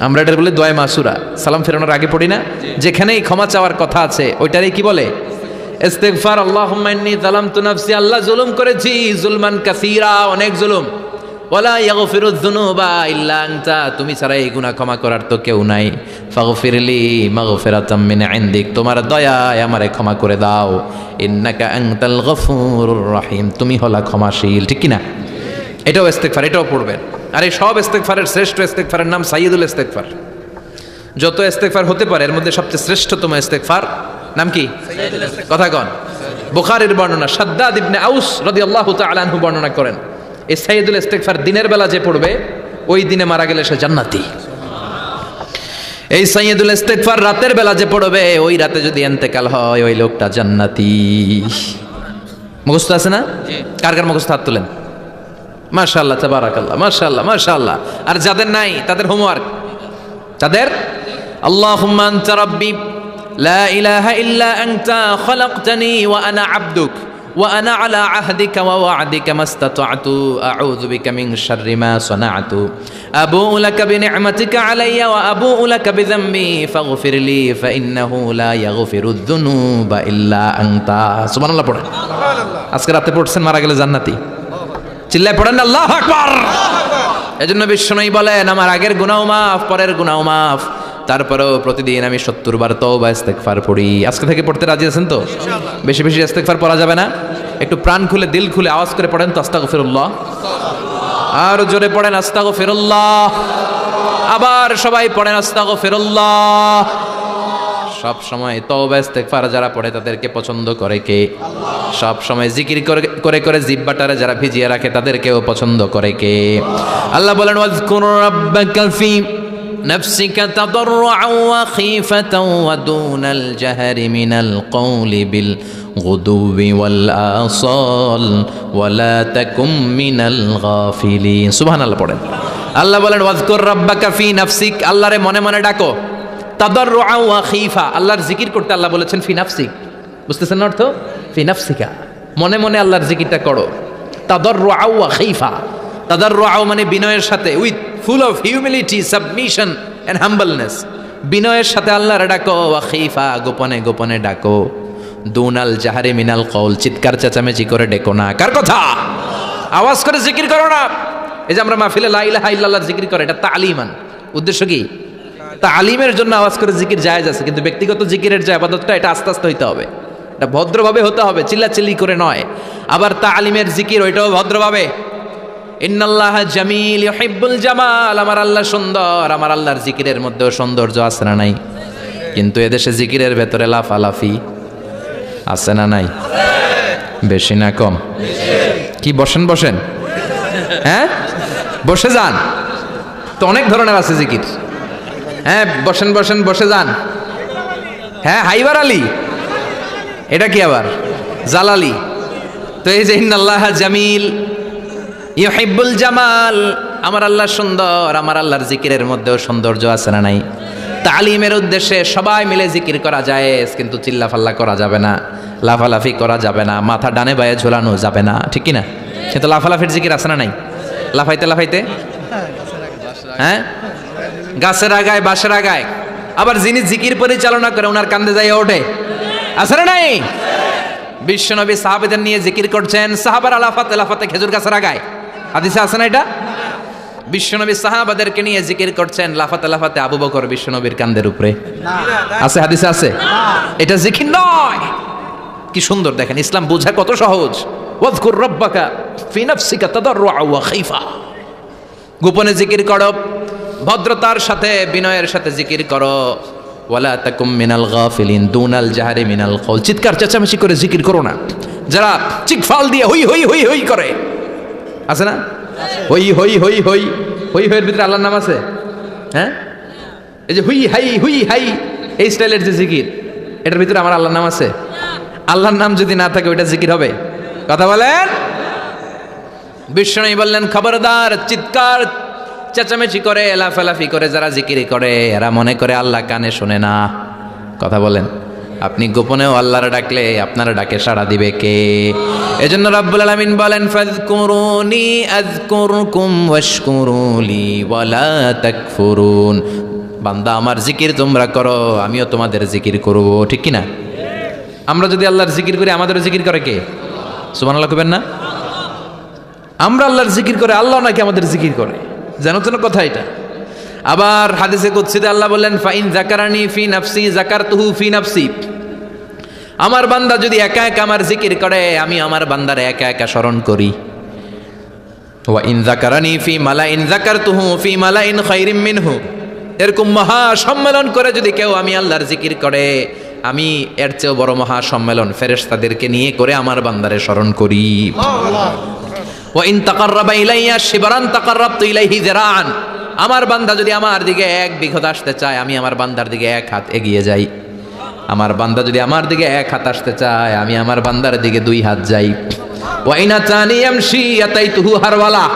আমরা এটা বলে দোয়া মাসুরা, সালাম ফেরানোর আগে পড়ি না? যেখানেই ক্ষমা চাওয়ার কথা আছে ওইটারই কি বলে? ইস্তেগফার। আল্লাহুম্মা ইন্নী যালামতু নাফসি, আল্লাহ জুলুম করেছি, যুলমান কাসীরা, অনেক জুলুম, ওয়ালা ইয়াগফিরুয যুনুবা ইল্লা আনতা, তুমি ছাড়া এই গুনাহ ক্ষমা করার তো কেউ নাই, ফাগফিরলি মাগফিরাতাম মিন ইনদিক, তোমার দয়ায় আমারে ক্ষমা করে দাও, ইন্নাকা আনতাল গফুরুর রহিম, তুমি হলা ক্ষমাশীল। ঠিক কি না? এটাও ইস্তেগফার, এটাও পড়বেন। আর এই সব ইস্তেগফারের শ্রেষ্ঠ ইস্তেগফারের নাম সাইয়্যিদুল ইস্তেগফার। যত ইস্তেগফার হতে পারে এর মধ্যে সবচেয়ে শ্রেষ্ঠতম ইস্তেগফার নাম কি? কথা কন। বুখারীর বর্ণনা, শাদ্দাদ ইবনে আউস রাদিয়াল্লাহু তাআলা আনহু বর্ণনা করেন, এই সাইয়্যিদুল ইস্তেগফার দিনের বেলা যে পড়বে ওই দিনে মারা গেলে সে জান্নাতি। এই সাইয়্যিদুল ইস্তেগফার রাতের বেলা যে পড়বে ওই রাতে যদি ইন্তেকাল হয় ওই লোকটা জান্নাতি। মুখস্থ আছে না? কার কার মুখস্থ? হাত তুলেন। মাশাআল্লাহ, তাবারাকাল্লাহ, মাশাআল্লাহ, মাশাআল্লাহ। আর যাদের নাই তাদের হোমওয়ার্ক, তাদের আল্লাহুম্মা আনতা রাব্বি লা ইলাহা ইল্লা আনতা খালাকতানি ওয়া আনা আবদুক ওয়া আনা আলা আহদিকা ওয়া ওয়া'দিকা মাস্তাতা'তু আউযু বিকা মিন শাররি মা সানা'তু আবুউ লাকা বিনি'মাতিকা আলাইয়া ওয়া আবুউ লাকা বিযামবি ফাগফিরলি ফাইন্নাহু লা ইয়াগফিরুয যুনুবা ইল্লা আনতা। সুবহানাল্লাহ পড়েন। আজকে রাতে পড়ছেন, মারা গেলে জান্নাতি। চিল্লায় পড়েন আল্লাহু আকবার। এজন্য বিশ্বনবী বলেন আমার আগের গুনাহ মাফ, পরের গুনাহ মাফ, তারপরেও প্রতিদিন আমি 70 বার তওবা ইস্তেগফার পড়ি। আজকে থেকে পড়তে রাজি আছেন তো? বেশি বেশি ইস্তেগফার পড়া যাবে না? একটু প্রাণ খুলে দিল খুলে আওয়াজ করে পড়েন তো আস্তাগফিরুল্লাহ। আর জোরে পড়েন আস্তাগফিরুল্লাহ। আবার সবাই পড়েন আস্তাগফিরুল্লাহ। সব সময় তওবা ইস্তেগফার যারা পড়ে তাদেরকে পছন্দ করে কে? সব সময় জিকির করে করে জিহ্বাটারে যারা ভিজিয়ে রাখে তাদেরকেও পছন্দ করে কে? আল্লাহ বলেন ওয়াজকুর রাব্বাকা ফি নাফসিকা তাদাররুআন ওয়া খীফাতান ওয়া দুনাল জাহরি মিনাল কওলি বিল গুদুবি ওয়াল আসাল ওয়া লা তাকুম মিনাল গাফিলিন। সুবহানাল্লাহ পড়েন। আল্লাহ বলেন ওয়াজকুর রাব্বাকা ফি নাফসিক, আল্লাহরে মনে মনে ডাকো, তাদাররুআন ওয়া খীফা, আল্লাহর জিকির করতে আল্লাহ বলেছেন ফি নাফসিক। বুঝতেছেন না অর্থ? ফি নাফসিকা, মনে মনে আল্লাহর জিকিরটা করো। তাদাররুআন ওয়া খীফা, তাদাররুআন মানে বিনয়ের সাথে, with full of humility, submission and humbleness, বিনয়ের সাথে আল্লাহর ডাকো। ওয়া খীফা, গোপনে গোপনে ডাকো। দুনাল জাহারি মিনাল কওল, চিৎকার চেঁচামেচি করে ডেকো না। কার কথা? আওয়াজ করে জিকির করো না। এই যে আমরা মাহফিলে লা ইলাহা ইল্লাল্লাহর জিকির করে, এটা তালিমান। উদ্দেশ্য কি? তালিমের জন্য আওয়াজ করে জিকির জায়েজ আছে, কিন্তু ব্যক্তিগত জিকিরের যে ইবাদতটা এটা আস্তে আস্তে হইতে হবে, এটা ভদ্রভাবে হতে হবে, চিল্লাচিল্লি করে নয়। আবার তালিমের জিকির ওইটাও ভদ্রভাবে। ইন্নাল্লাহা জামিল ইউহিব্বুল জামাল, আমার আল্লাহ সুন্দর, আমার আল্লাহর জিকিরের মধ্যেও সৌন্দর্য আছে না নাই? কিন্তু এদেশে জিকিরের ভেতরে লাফালাফি আছে না নাই? বেশি না কম? কি বসেন বসেন, হ্যাঁ বসে যান তো, অনেক ধরনের আছে জিকির। হ্যাঁ বসেন বসেন, বসে যান। হ্যাঁ হাইবার আলী, এটা কি আবার জালালি? তো এই যে ইন্নাল্লাহা জামিল ইউহিব্বুল জামাল, আমার আল্লাহ সুন্দর, আমার আল্লাহর জিকিরের মধ্যেও সৌন্দর্য আছে না নাই? তালিমের উদ্দেশ্যে সবাই মিলে জিকির করা যায়, কিন্তু চিল্লাফাল্লা করা যাবে না, লাফালাফি করা যাবে না, মাথা ডানে বায়ে ঝোলানো যাবে না, ঠিক কি না? কিন্তু লাফালাফির জিকির আছে না নাই? লাফাইতে লাফাইতে, হ্যাঁ গাছের আগায় বাঁশের আগায়। আবার যিনি জিকির পরিচালনা করে ওনার কান্দে যাইয়া ওঠে, আছে না নাই? বিশ্বনবী সাহাবাদের নিয়ে জিকির করছেন, সাহাবারা লাফাতে লাফাতে খেজুর গাছের আগায়। হাদিসে আছে না এটা? বিশ্বনবী সাহাবাদেরকে নিয়ে জিকির করছেন, লাফাতে লাফাতে আবু বকর বিশ্বনবীর কান্দের উপরে। আছে হাদিসে আছে, এটা জিকির নয়। কি সুন্দর দেখেন, ইসলাম বোঝা কত সহজ। ওয়াজকুর রাব্বাকা ফি নাফসিকা তাদাররুআ ওয়া খাইফা, গোপনে জিকির করো, ভদ্রতার সাথে বিনয়ের সাথে জিকির করো। ওয়ালা তাকুম মিনাল গাফিলিন দুনাল জাহরি মিনাল কওল, চিৎকার চেঁচামেচি করে জিকির করো না। যারা চিকফাল দিয়ে হই হই হই হই করে, আছে না? হই হই হই হই হই হইয়ের ভিতরে আল্লাহর নাম আছে? হ্যাঁ, এই যে হুই হাই এই স্টাইলের যে জিকির, এটার ভিতরে আমার আল্লাহর নাম আছে? আল্লাহর নাম যদি না থাকে ওইটা জিকির হবে? কথা বলেন। বিষ্ণু বললেন, খবরদার, চিৎকার চেঁচামেচি করে লাফালাফি করে যারা জিকির করে এরা মনে করে আল্লাহ কানে শোনে না। কথা বলেন। আপনি গোপনেও আল্লাহর ডাকলে আপনার ডাকে সাড়া দিবে কে? এজন্য রাব্বুল আলামিন বলেন, ফাযকুরুনি আযকুরকুম ওয়াশকুরুলি ওয়ালা তাকফুরুন। বান্দা আমার জিকির তোমরা করো, আমিও তোমাদের জিকির করব। ঠিক কি না? আমরা যদি আল্লাহর জিকির করি আমাদেরও জিকির করে কে? সুবহানাল্লাহ কইবেন না? আমরা আল্লাহর জিকির করে, আল্লাহ নাকি আমাদের জিকির করে। জানো তো না কথা এটা? আবার হাদিসে কুদসিতে আল্লাহ বললেন, ফাইন যাকারানি ফি নাফসি যাকারতুহু ফি নাফসি। আমার বান্দা যদি একা একা আমার জিকির করে, আমি আমার বান্দারে একা একা স্মরণ করি। ওয়া ইন যাকারানি ফি মালাইন যাকারতুহু ফি মালাইন খায়রিম মিনহু। এরকম মহা সম্মেলন করে যদি কেউ আমি আল্লাহর জিকির করে, আমি এর চেয়েও বড় মহা সম্মেলন ফেরেশতাদেরকে নিয়ে করে আমার বান্দারে স্মরণ করি। ওয়া ইন তাকাররাবা ইলাইয়া শিবরান তাকাররাবতু ইলাইহি যিরাআন। আমার বান্দা যদি আমার দিকে এক বিঘত আসতে চায়, আমি আমার বান্দার দিকে এক হাত এগিয়ে যাই। আমার বান্দা যদি আমার দিকে এক হাত আসতে চায়, আমি আমার বান্দার দিকে দুই হাত যাই। ওয়া ইন আতানি ইয়ামশি আতাইতুহু হারওয়ালা।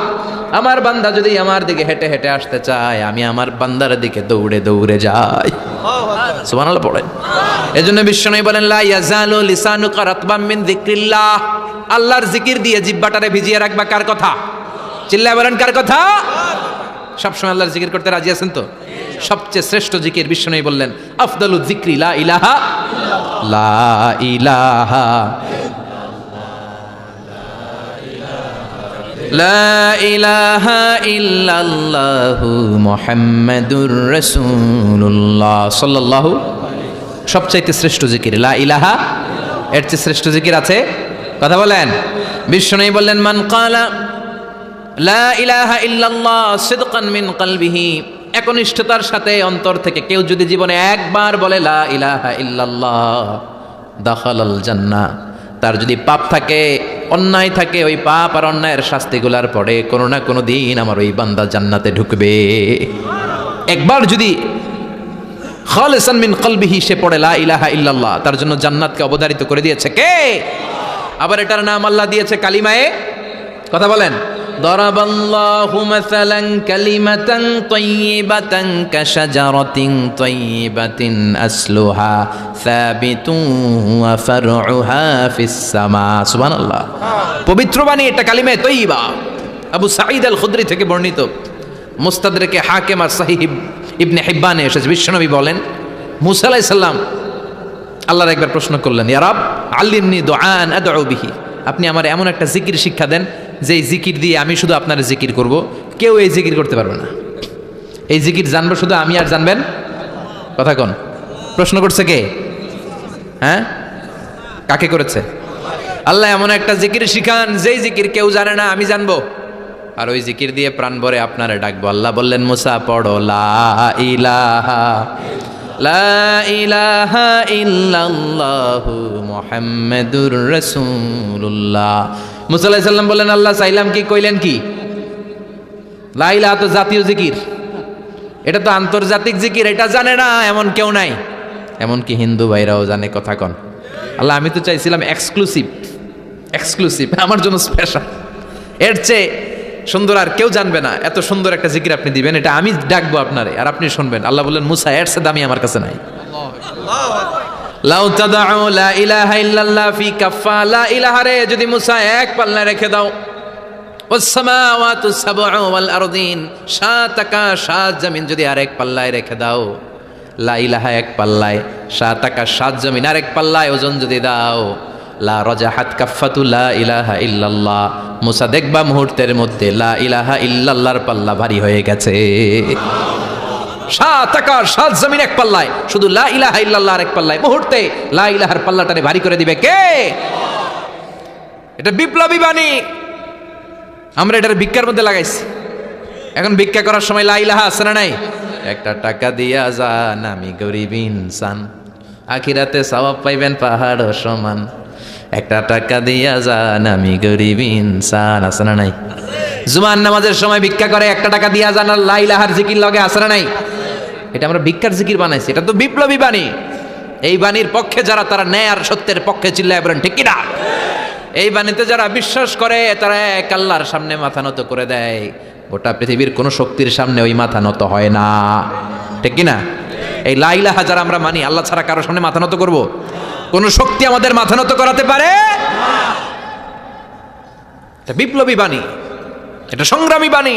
আমার বান্দা যদি আমার দিকে হেঁটে হেঁটে আসতে চায়, আমি আমার বান্দার দিকে দৌড়ে দৌড়ে যাই। সুবহানাল্লাহ পড়েন। এজন্য বিশ্বনবী বলেন, লা ইয়াজালু লিসানুকা রাতবাম মিন যিকরিল্লাহ। আল্লাহর জিকির দিয়ে জিহ্বাটারে ভিজিয়ে রাখবা। কার কথা? চিল্লায় বলেন, কার কথা? সবসময় আল্লাহর জিকির করতে রাজি আছেন তো? সবচেয়ে শ্রেষ্ঠ জিকির বিশ্বনবী বললেন, আফদালু যিকরি লা ইলাহা লা ইলাহা লা ইলাহা ইল্লাল্লাহু মুহাম্মাদুর রাসূলুল্লাহ সাল্লাল্লাহু। সবচাইতে শ্রেষ্ঠ জিকির লা ইলাহা। এর চেয়ে শ্রেষ্ঠ জিকির আছে? কথা বলেন। বিশ্বনবী বললেন, মান ক্বালা লা ইলাহা ইল্লাল্লাহ সিদকান মিন কলবিহি, একনিষ্ঠতার সাথে অন্তর থেকে কেউ যদি জীবনে একবার বলে লা ইলাহা ইল্লাল্লাহ, দাখালাল জান্নাহ। তার যদি পাপ থাকে, অন্যায় থাকে, ওই পাপ আর অন্যায়ের শাস্তিগুলার পরে কোনো না কোনো দিন আমার ওই বান্দা জান্নাতে ঢুকবে। একবার যদি খালিসান মিন কলবিহি সে পড়ে লা ইলাহা ইল্লাল্লাহ, তার জন্য জান্নাতকে অবধারিত করে দিয়েছে কে? আবার এটার নাম আল্লাহ দিয়েছে কালিমায়ে। কথা বলেন। দরাবাল্লাহু মাসালান কালিমাতান তাইয়িবাতান কাশাজারাতিন তাইয়িবাতিন আসলুহা সাবিতুন ওয়া ফারউহা ফিস সামা। সুবহানাল্লাহ। পবিত্র বাণী এটা কালিমায়ে তাইয়িবা। আবু সাঈদ আল খুদরি থেকে বর্ণিত, মুস্তাদরাকে হাকিম আর সহিহ ইবনে হিব্বানে এসেছে। বিশ্বনবী বলেন, মুসা আলাইহিস সালাম আল্লাহর একবার প্রশ্ন করলেন, ইয়া রাব আল্লিমনি দুআন আদউ বিহি। আপনি আমার এমন একটা জিকির শিক্ষা দেন যেই জিকির দিয়ে আমি শুধু আপনার জিকির করব, কেউ এই জিকির করতে পারবে না। এই জিকির জানবো শুধু আমি, আর জানবেন কথা কোন? প্রশ্ন করছে কে? হ্যাঁ, কাকে করেছে? আল্লাহ এমন একটা জিকির শিখান যেই জিকির কেউ জানে না, আমি জানবো, আর ওই জিকির দিয়ে প্রাণ ভরে আপনারা ডাকবো। আল্লাহ বললেন, মুসা পড়ো লা ইলাহা লা ইলাহা ইল্লাল্লাহু মুহাম্মাদুর রাসূলুল্লাহ। মুসা আলাইহিস সালাম বললেন, আল্লাহ চাইলাম কি, কইলেন কি? লা ইলাহা তো জাতীয় জিকির, এটা তো আন্তর্জাতিক জিকির, এটা জানে না এমন কেউ নাই। এমনকি হিন্দু ভাইরাও জানে। কথা কন। আল্লাহ আমি তো চাইছিলাম এক্সক্লুসিভ আমার জন্য স্পেশাল, এর চেয়ে সুন্দর আর কেউ জানবে না। এত সুন্দর একটা জিকির আপনি দিবেন, এটা আমি ডাকবো আপনারে আর আপনি শুনবেন। আল্লাহ বললেন, মুসা এর চেয়ে দামি আমার কাছে নাই। লাউ তাদউ লা ইলাহা ইল্লাল্লাহ ফি কাফা, লা ইলাহা রে যদি মুসা এক পাল্লায় রেখে দাও, ওয়াস সামাওয়াতু সাবউ ওয়াল আরদিন, সাত আকাশ সাত জমিন যদি আরেক পাল্লায় রেখে দাও, লা ইলাহা এক পাল্লায়, সাত আকাশ সাত জমিন আরেক পাল্লায় ওজন যদি দাও, লা রাজাহাত কাফাতু লা ইলাহা ইল্লাল্লাহ, মুসা দেখবা মুহূর্তের মধ্যে লা ইলাহা ইল্লাল্লাহর পাল্লা ভারী হয়ে গেছে। 7 আকাশ 7 জমিন এক পাল্লায়, শুধু লা ইলাহা ইল্লাল্লাহর এক পাল্লায় মুহূর্তে লা ইলাহার পাল্লাটারে ভারী করে দিবে কে? এটা বিপ্লবী বাণী। আমরা এটার ভিক্ষার মধ্যে লাগাইছি। এখন ভিক্ষা করার সময় লা ইলাহা আছে না নাই? একটা টাকা দিয়া যান, আমি গরিব ইনসান, আখিরাতে সওয়াব পাইবেন পাহাড় সমান। একটা টাকা দিয়া যান, আমি গরিব ইনসান, আছে না নাই? জুমার নামাজের সময় ভিক্ষা করে একটা টাকা দিয়া যান, আর লা ইলাহার জিকির লগে, আছে না নাই? এটা আমরা ভিক্ষার জিকির বানাইছি, এটা তো বিপ্লবী বাণী। এই বাণীর পক্ষে যারা, তারা ন্যায় আর সত্যের পক্ষে চিল্লায় বলেন ঠিক কিনা? এই বাণীতে যারা বিশ্বাস করে তারা এক আল্লাহর সামনে মাথা নত করে দেয়। গোটা পৃথিবীর কোনো শক্তির সামনে ওই মাথা নত হয় না, ঠিক কিনা? এই লা ইলাহা যারা আমরা মানি, আল্লাহ ছাড়া কারোর সামনে মাথা নত করব? কোন শক্তি আমাদের মাথা নত করাতে পারে? এটা বিপ্লবী বাণী, এটা সংগ্রামী বাণী।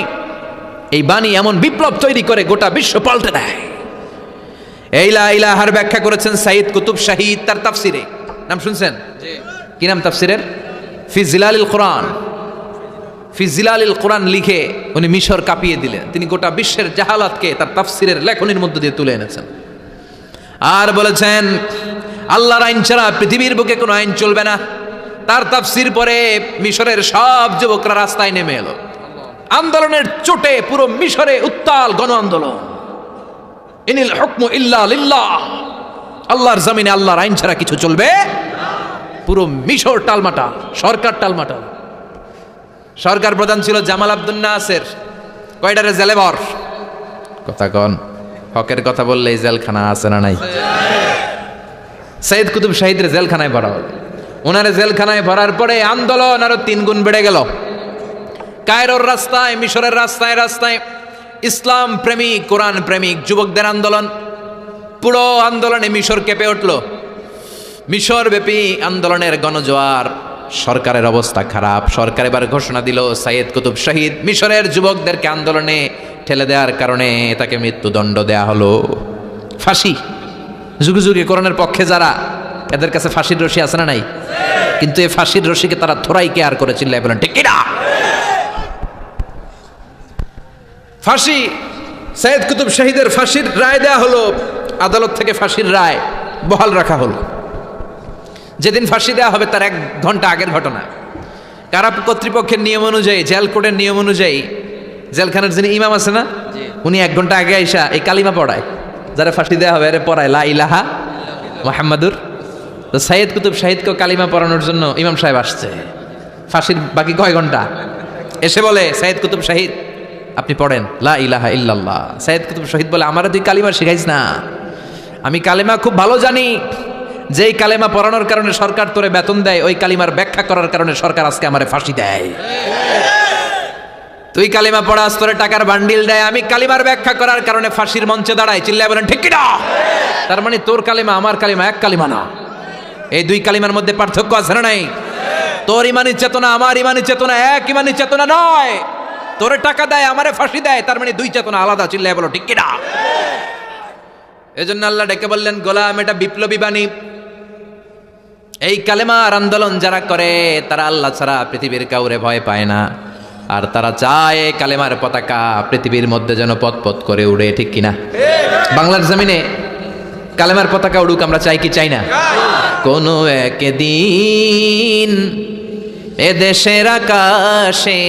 এই বাণী এমন বিপ্লব তৈরি করে গোটা বিশ্ব পাল্টে দেয়। এই লা ইলাহার ব্যাখ্যা করেছেন সাইয়্যিদ কুতুব শাহীদ তার তাফসিরে। নাম শুনছেন? কি নাম তাফসিরের? ফি জিলালিল কোরআন। ফি জিলালিল কোরআন লিখে উনি মিশর কাঁপিয়ে দিলেন। তিনি গোটা বিশ্বের জাহালাতকে তার তাফসিরের লেখনির মধ্য দিয়ে তুলে এনেছেন। আর বলেছেন আল্লাহর আইন ছাড়া পৃথিবীর বুকে কোনো আইন চলবে না। তার তাফসির পরে মিশরের সব যুবকরা রাস্তায় নেমে এলো। আন্দোলনের চোটে পুরো মিশরে উত্তাল গণ আন্দোলন। ইনিল হুকমু ইল্লা লিল্লাহ, আল্লাহর জমিনে আল্লাহর আইন ছাড়া কিছু চলবে? পুরো মিশর টালমাটাল, সরকার টালমাটাল। সরকার প্রধান ছিল জামাল আব্দুল নাসের। কয়টারে জেলে ভর? কথা কন, হকের কথা বললেই জেলখানা আছে না নাই? সাইয়্যিদ কুতুব শাহীদের জেলখানায় ভরা হলো। ওনারে জেলখানায় ভরার পরে আন্দোলন আরো 3 গুণ বেড়ে গেল। কায়রোর রাস্তায়, মিশরের রাস্তায় রাস্তায় ইসলাম প্রেমিক, কোরআন প্রেমিক যুবকদের আন্দোলন। পুরো আন্দোলনে মিশর কেঁপে উঠল। মিশর ব্যাপী আন্দোলনের গণজোয়ার। সরকারের অবস্থা খারাপ। সরকার এবার ঘোষণা দিল সাইয়্যিদ কুতুব শাহীদ মিশরের যুবকদেরকে আন্দোলনে ঠেলে দেওয়ার কারণে তাকে মৃত্যুদণ্ড দেয়া হলো, ফাঁসি। যুগে যুগে কোরআনের পক্ষে যারা, এদের কাছে ফাঁসির রশি আছে না নাই? কিন্তু এই ফাঁসির রশিকে তারা থোড়াই কেয়ার করে চিল্লায় বলেন ঠিক কিনা? ফাঁসি, সাইয়্যিদ কুতুব শাহীদের ফাঁসির রায় দেয়া হলো। আদালত থেকে ফাঁসির রায় বহাল রাখা হলো। যেদিন ফাঁসি দেওয়া হবে তার 1 ঘন্টা আগের ঘটনা। কারা কর্তৃপক্ষের নিয়ম অনুযায়ী, জেল কোডের নিয়ম অনুযায়ী জেলখানার যিনি ইমাম আছে না, উনি 1 ঘন্টা আগে আইসা এই কালিমা পড়ায়, যারা ফাঁসি দেওয়া হবে আরে পড়ায় লা ইলাহা মুহাম্মাদুর। তো সাইয়্যিদ কুতুব শাহীদকে কালিমা পড়ানোর জন্য ইমাম সাহেব আসছে। ফাঁসির বাকি কয় ঘন্টা, এসে বলে সাইয়্যিদ কুতুব শাহীদ আপনি পড়েন লা ইলাহা ইল্লাল্লাহ। সাইয়্যিদ কুতুব শাহীদ বলে আমারে তুই কালিমা শিখাইস না, আমি কালিমা খুব ভালো জানি। যেই কালেমা পড়ানোর কারণে সরকার তোরে বেতন দেয়, ওই কালিমার ব্যাখ্যা করার কারণে সরকার আজকে আমারে ফাঁসি দেয়। তুই কালিমা পড়াস, তোরে টাকার বান্ডিল দেয়, আমি কালিমার ব্যাখ্যা করার কারণে ফাঁসির মঞ্চে দাঁড়াই। চিল্লায় বলেন ঠিক কিনা? তার মানে তোর কালিমা আমার কালিমা এক কালিমা না। এই 2 কালিমার মধ্যে পার্থক্য আছে না নাই? তোর ইমানি চেতনা আমার ইমানি চেতনা এক ইমানি চেতনা নয়। তোরে টাকা দেয়, আমারে ফাঁসি দেয়, তার মানে 2 চেতনা আলাদা। চিল্লায় বলো ঠিক কিনা? এজন্য আল্লাহ ডেকে বললেন গোলাম, এটা বিপ্লবী বাণী। এই কালেমার আন্দোলন যারা করে তারা আল্লাহ ছাড়া পৃথিবীর কাউরে ভয় পায় না। আর তারা চায় কালেমার পতাকা পৃথিবীর মধ্যে যেন পথ পথ করে উড়ে, ঠিক কিনা? বাংলার জমিনে কালেমার পতাকা উড়ুক, আমরা চাই কি চাই না? কোনো একদিন এ দেশের আকাশে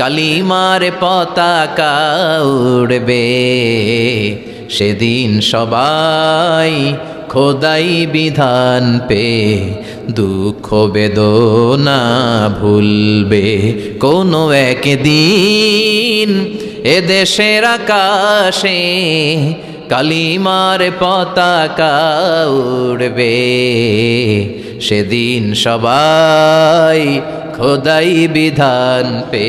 কালিমার পতাকা উড়বে, সেদিন সবাই খোদাই বিধান পে দুঃখ বেদনা ভুলবে। কোনো একদিন এ দেশের আকাশে কালিমার পতাকা উড়বে, সেদিন সবাই খোদাই বিধান পে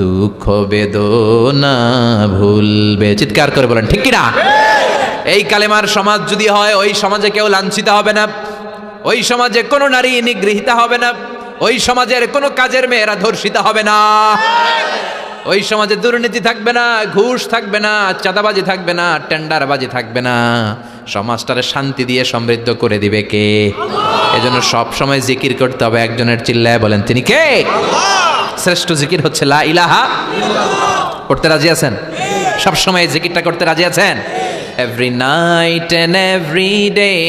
দুঃখ বেদনা ভুলবে। চিৎকার করে বলেন ঠিক কিনা? এই কালেমার সমাজ যদি হয়, ওই সমাজে কেউ লাঞ্ছিত হবে না, ওই সমাজে কোনো নারী নিগৃহীতা হবে না, ওই সমাজের কোনো কাজের মেয়েরা ধর্ষিত হবে না, ওই সমাজে দুর্নীতি থাকবে না, ঘুষ থাকবে না, চাঁদাবাজি থাকবে না, টেন্ডারবাজি থাকবে না। সমাজটারে শান্তি দিয়ে সমৃদ্ধ করে দিবে কে? এজন্য সব সময় জিকির করতে হবে একজনের, চিল্লায় বলেন তিনি কে? শ্রেষ্ঠ জিকির হচ্ছে লা ইলাহা। করতে রাজি আছেন? সব সময় এই জিকিরটা করতে রাজি আছেন? Every night and every day,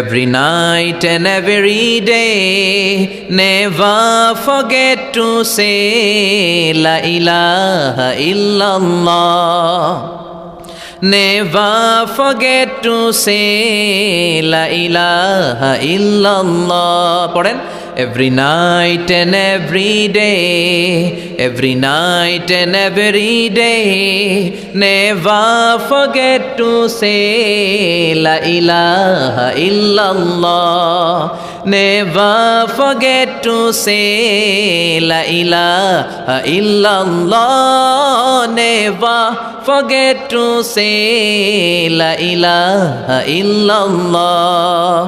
every night and every day, never forget to say la ilaha illallah. Never forget to say la ilaha illallah. পড়েন, every night and every day, every night and every day, never forget to say la ilaha illallah. Never forget to say la ilaha illallah. Never forget to say la ilaha illallah.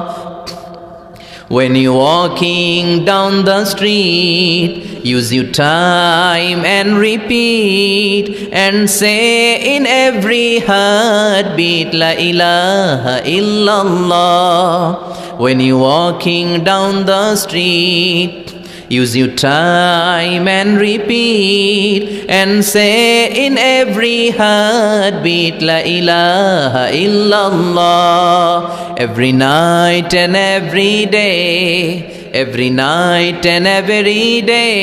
When you're walking down the street, use your time and repeat and say in every heartbeat la ilaha illallah. When you're walking down the street, use your time and repeat and say in every heartbeat la ilaha illallah. Every night and every day, every night and every day,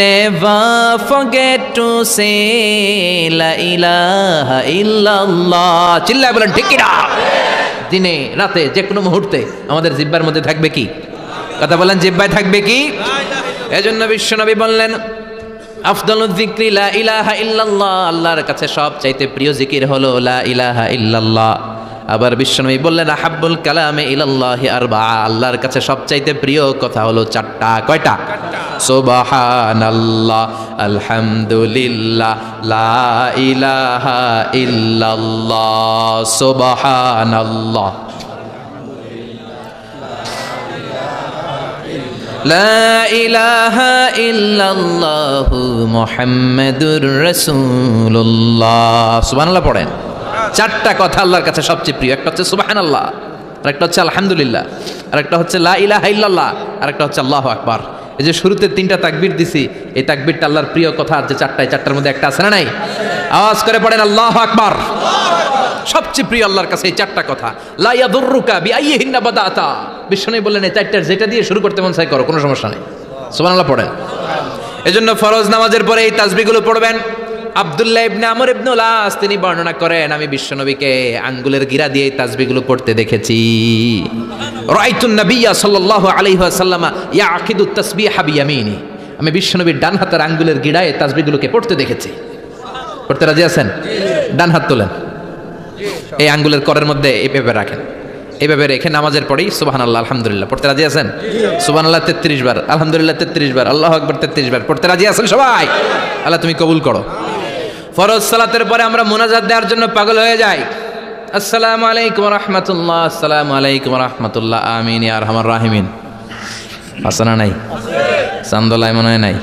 never forget to say la ilaha illallah. চিল্লায় বলেন ঠিক কিনা? দিনে রাতে যে কোনো মুহূর্তে আমাদের জিহ্বার মধ্যে থাকবে কি? কথা বলেন, জিহ্বায় থাকবে কি? এজন্য বিশ্বনবী বললেন আফদালুয যিকরি লা ইলাহা ইল্লাল্লাহ। আল্লাহর কাছে সবচাইতে প্রিয় জিকির হলো লা ইলাহা ইল্লাল্লাহ। আবার বিশ্বনবী বললেন আহাব্বুল কালামে ইলাল্লাহি আরবাআ। আল্লাহর কাছে সবচাইতে প্রিয় কথা হলো চারটা। কয়টা? সুবহানাল্লাহ, আলহামদুলিল্লাহ, লা ইলাহা ইল্লাল্লাহ। সুবহানাল্লাহ, লা ইলাহা ইল্লাল্লাহু মুহাম্মাদুর রাসূলুল্লাহ। সুবহানাল্লাহ পড়েন। চারটা কথা আল্লাহর কাছে সবচেয়ে প্রিয়। একটা হচ্ছে সুবহানাল্লাহ, আরেকটা হচ্ছে আলহামদুলিল্লাহ, আরেকটা হচ্ছে লা ইলাহা ইল্লাল্লাহ, আরেকটা হচ্ছে আল্লাহু আকবার। এই যে শুরুতে তিনটা তাকবীর দিছি, এই তাকবীরটা আল্লাহর প্রিয় কথা যে চারটায়, চারটার মধ্যে একটা আছে না নাই? আওয়াজ করে পড়েন আল্লাহু আকবার। সবচেয়ে প্রিয় আল্লাহর কাছে এই চারটা কথা। লা ইয়াদুররুকা বিআইয়িহিন্না বাদাতা। বিষ্ণু বললেন এই চারটার যেটা দিয়ে শুরু করতে মন চায় করো, কোনো সমস্যা নেই। সুবহানাল্লাহ পড়েন। এজন্য ফরজ নামাজের পরে এই তাসবিহগুলো পড়বেন। আব্দুল্লাহ ইবনে আমর ইবনে আস তিনি বর্ণনা করেন আমি বিশ্বনবীকে আঙ্গুলের গিরা দিয়ে এই তাসবিহগুলো পড়তে দেখেছি। রাআইতুন নাবিয়্যা সাল্লাল্লাহু আলাইহি ওয়াসাল্লাম ইয়াকিদু তাসবিহা বিয়ামিনি। আমি বিশ্বনবীর ডান হাতের আঙ্গুলের গিরায় এই তাসবিহগুলোকে পড়তে দেখেছি। পড়তে রাজি আছেন? ডান হাত তোলেন, এই আঙ্গুলের করের মধ্যে এইভাবে রাখেন, এইভাবে রেখে নামাজের পরেই সুবহানাল্লাহ আলহামদুলিল্লাহ পড়তে রাজি আছেন? সুবহানাল্লাহ 33 বার, আলহামদুলিল্লাহ 33 বার, আল্লাহু আকবার 33 বার পড়তে রাজি আছেন সবাই? আল্লাহ তুমি কবুল করো। ফরজ সালাতের পরে আমরা মুনাজাত দেওয়ার জন্য পাগল হয়ে যাই। আসসালামু আলাইকুম ওয়া রাহমাতুল্লাহ, আসসালামু আলাইকুম ওয়া রাহমাতুল্লাহ, আমিন ইয়া আরহামার রাহিমিন। আছে না নাই? চান্দলায় মনে হয় নাই,